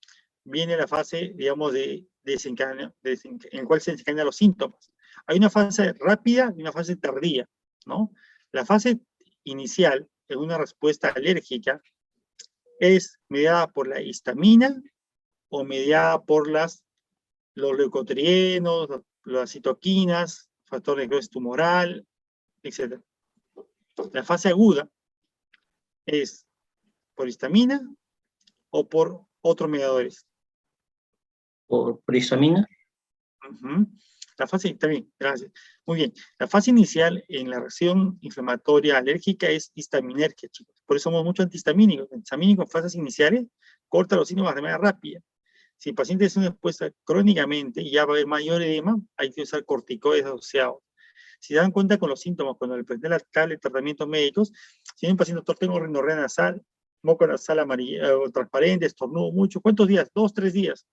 viene la fase, digamos, de desencadenamiento, en la cual se desencadenan los síntomas. Hay una fase rápida y una fase tardía, ¿no? La fase inicial, en una respuesta alérgica, es mediada por la histamina o mediada por los leucotrienos, las citoquinas, factor de necrosis tumoral, etc. La fase aguda es por histamina o por otros mediadores. ¿Por histamina? La fase, también, gracias. Muy bien. La fase inicial en la reacción inflamatoria alérgica es histaminergia, chicos. Por eso somos mucho antihistamínicos. Antihistamínicos en fases iniciales corta los síntomas de manera rápida. Si el paciente es una expuesta crónicamente y ya va a haber mayor edema, hay que usar corticoides asociados. Si se dan cuenta con los síntomas, cuando le presenté la tabla de tratamientos médicos, si hay un paciente, doctor, tengo rinorrea nasal, moco nasal amarillo, transparente, estornudo mucho, ¿cuántos días? 2, 3 días.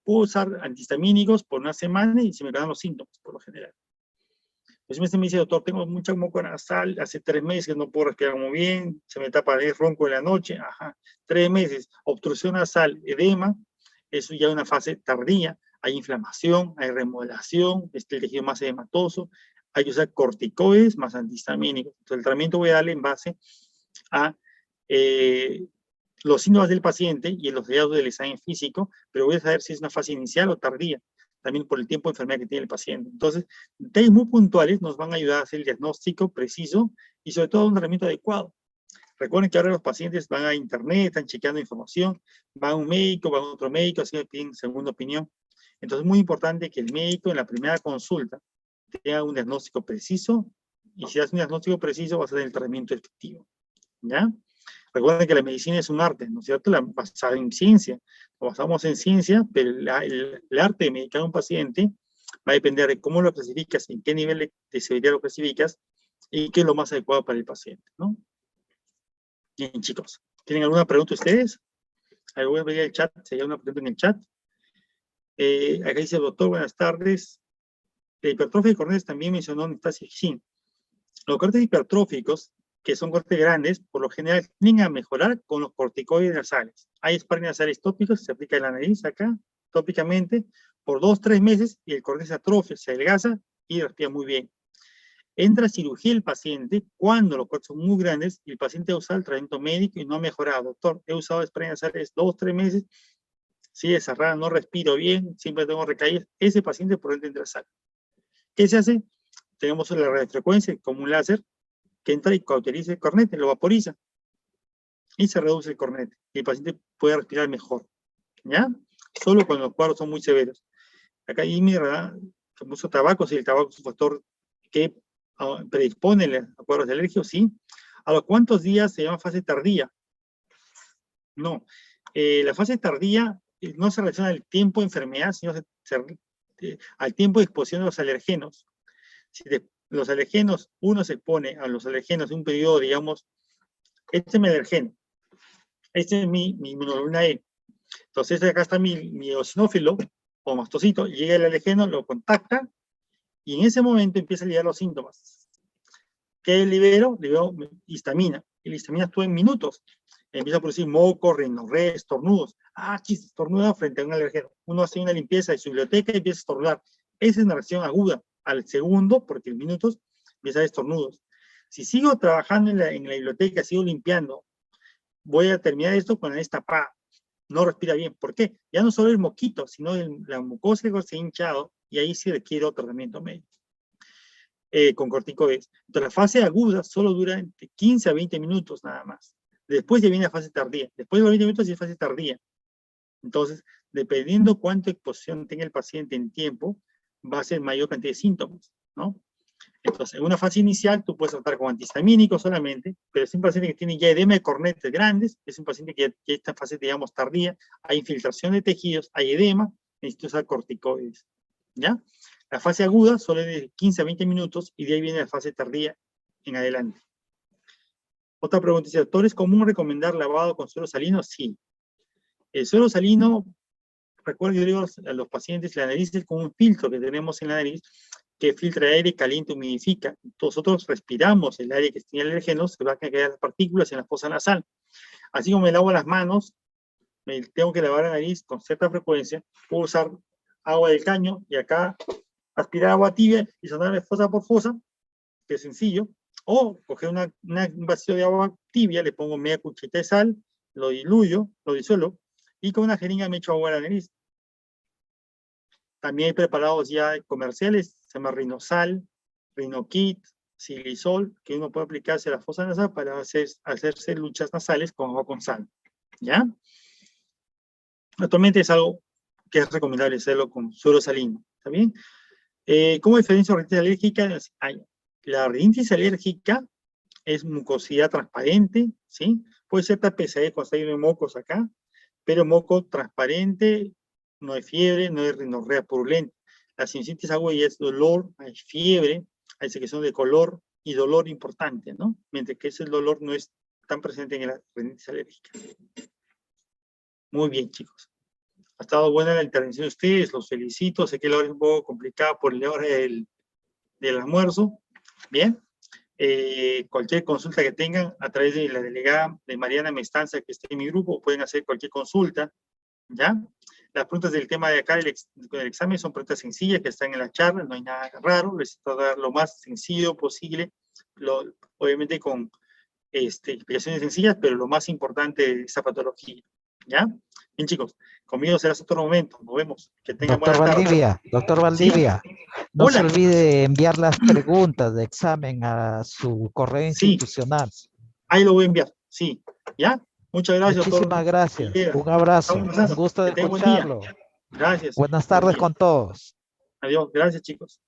Puedo usar antihistamínicos por una semana y se me quedan los síntomas, por lo general. Entonces me dice, doctor, tengo mucha moco nasal, hace 3 meses que no puedo respirar muy bien, se me tapa el ronco en la noche, 3 meses, obstrucción nasal, edema, eso ya es una fase tardía, hay inflamación, hay remodelación, el tejido más edematoso, hay que usar corticoides más antihistamínicos. Entonces el tratamiento voy a darle en base a los síntomas del paciente y los hallazgos del examen físico, pero voy a saber si es una fase inicial o tardía, también por el tiempo de enfermedad que tiene el paciente. Entonces, detalles muy puntuales nos van a ayudar a hacer el diagnóstico preciso y sobre todo un tratamiento adecuado. Recuerden que ahora los pacientes van a internet, están chequeando información, van a un médico, van a otro médico, así que piden segunda opinión. Entonces es muy importante que el médico en la primera consulta tenga un diagnóstico preciso y si hace un diagnóstico preciso va a ser el tratamiento efectivo. ¿Ya? Recuerden que la medicina es un arte, ¿no es cierto? Basada en ciencia. Lo basamos en ciencia, pero el arte de medicar a un paciente va a depender de cómo lo clasificas, en qué nivel de severidad lo clasificas y qué es lo más adecuado para el paciente, ¿no? Bien, chicos. ¿Tienen alguna pregunta ustedes? Voy a ver el chat, si hay una pregunta en el chat. Acá dice, doctor, buenas tardes. La hipertrofia de cornetes también mencionó Nestasia. Sí. Los cortes hipertróficos, que son cortes grandes, por lo general tienden a mejorar con los corticoides nasales. Hay sprays nasales tópicos, se aplica en la nariz acá, tópicamente, por 2-3 meses, y el cornete se atrofia, se adelgaza y respira muy bien. Entra a cirugía el paciente cuando los cortes son muy grandes y el paciente ha usado el tratamiento médico y no ha mejorado. Doctor, he usado sprays nasales 2-3 meses, sigue cerrada, no respiro bien, siempre tengo recaídas. Ese paciente por dentro entra a sala. ¿Qué se hace? Tenemos la radiofrecuencia como un láser que entra y cauteriza el cornete, lo vaporiza y se reduce el cornete y el paciente puede respirar mejor. ¿Ya? Solo cuando los cuadros son muy severos. Acá Jimmy, ¿verdad? Se puso tabaco, si el tabaco es un factor que predispone a cuadros de alergia, sí. ¿A los cuántos días se llama fase tardía? No. La fase tardía no se relaciona al tiempo de enfermedad, sino al tiempo de exposición de los alergenos. Si los alergenos, uno se expone a los alergenos en un periodo, digamos, este es mi alergeno, este es mi inmunoglobulina E. Entonces acá está mi eosinófilo o mastocito, llega el alergeno, lo contacta y en ese momento empieza a liberar los síntomas. ¿Qué libero? Libero histamina. Y la histamina actúa en minutos. Empieza a producir moco, rinorrea, estornudos. Estornuda frente a un alergeno. Uno hace una limpieza de su biblioteca y empieza a estornudar. Esa es una reacción aguda al segundo, porque en minutos empieza a dar estornudos. Si sigo trabajando en la biblioteca, sigo limpiando, voy a terminar esto con la nariz tapada. No respira bien. ¿Por qué? Ya no solo el moquito, sino la mucosa que se ha hinchado y ahí sí requiere otro tratamiento médico. Con corticoides. Entonces la fase aguda solo dura entre 15 a 20 minutos nada más. Después ya viene la fase tardía. Después de los 20 minutos ya es fase tardía. Entonces, dependiendo cuánta exposición tenga el paciente en tiempo, va a ser mayor cantidad de síntomas, ¿no? Entonces, en una fase inicial, tú puedes tratar con antihistamínicos solamente, pero es un paciente que tiene ya edema de cornetes grandes, es un paciente que ya está en fase, digamos, tardía, hay infiltración de tejidos, hay edema, necesita usar corticoides, ¿ya? La fase aguda solo es de 15 a 20 minutos y de ahí viene la fase tardía en adelante. Otra pregunta dice, ¿doctor, es común recomendar lavado con suero salino? Sí. El suero salino, recuerdo, yo digo a los pacientes, la nariz es como un filtro que tenemos en la nariz que filtra aire, calienta, humidifica. Nosotros respiramos el aire que tiene alérgenos, se van a quedar las partículas en la fosa nasal. Así como me lavo las manos, me tengo que lavar la nariz con cierta frecuencia, puedo usar agua del caño y acá aspirar agua tibia y sonarme fosa por fosa, que es sencillo, o coger un vacío de agua tibia, le pongo media cucharita de sal, lo diluyo, lo disuelvo, y con una jeringa me echo agua a la nariz. También hay preparados ya comerciales, se llama Rinosal, Rinokit, Silisol, que uno puede aplicarse a la fosa nasal para hacerse luchas nasales con agua con sal. ¿Ya? Actualmente es algo que es recomendable hacerlo con suero salino. ¿Está bien? ¿Cómo diferencia la rinitis alérgica? La rinitis alérgica es mucosidad transparente, ¿sí? Puede ser tapizaje cuando está lleno de mocos acá, pero moco transparente, no hay fiebre, no hay rinorrea purulenta. La sinusitis aguda ya es dolor, hay fiebre, hay secreción de color y dolor importante, ¿no? Mientras que ese dolor no es tan presente en la rinitis alérgica. Muy bien, chicos. Ha estado buena la intervención de ustedes, los felicito. Sé que la hora es un poco complicada por la hora del almuerzo. Bien. Cualquier consulta que tengan a través de la delegada de Mariana Mestanza, que está en mi grupo, pueden hacer cualquier consulta. ¿Ya? Las preguntas del tema de acá del examen son preguntas sencillas que están en la charla, no hay nada raro, les voy a dar lo más sencillo posible, obviamente con explicaciones sencillas, pero lo más importante de esa patología. ¿Ya? Bien, chicos, conmigo será otro momento, nos vemos. Que tengan buena tarde. Doctor Valdivia, ¿Sí? no se Hola. olvide enviar las preguntas de examen a su correo institucional. Ahí lo voy a enviar, sí. ¿Ya? Muchas gracias. Muchísimas gracias. Un abrazo. Un gusto de escucharlo. Gracias. Buenas tardes con todos. Adiós. Gracias, chicos.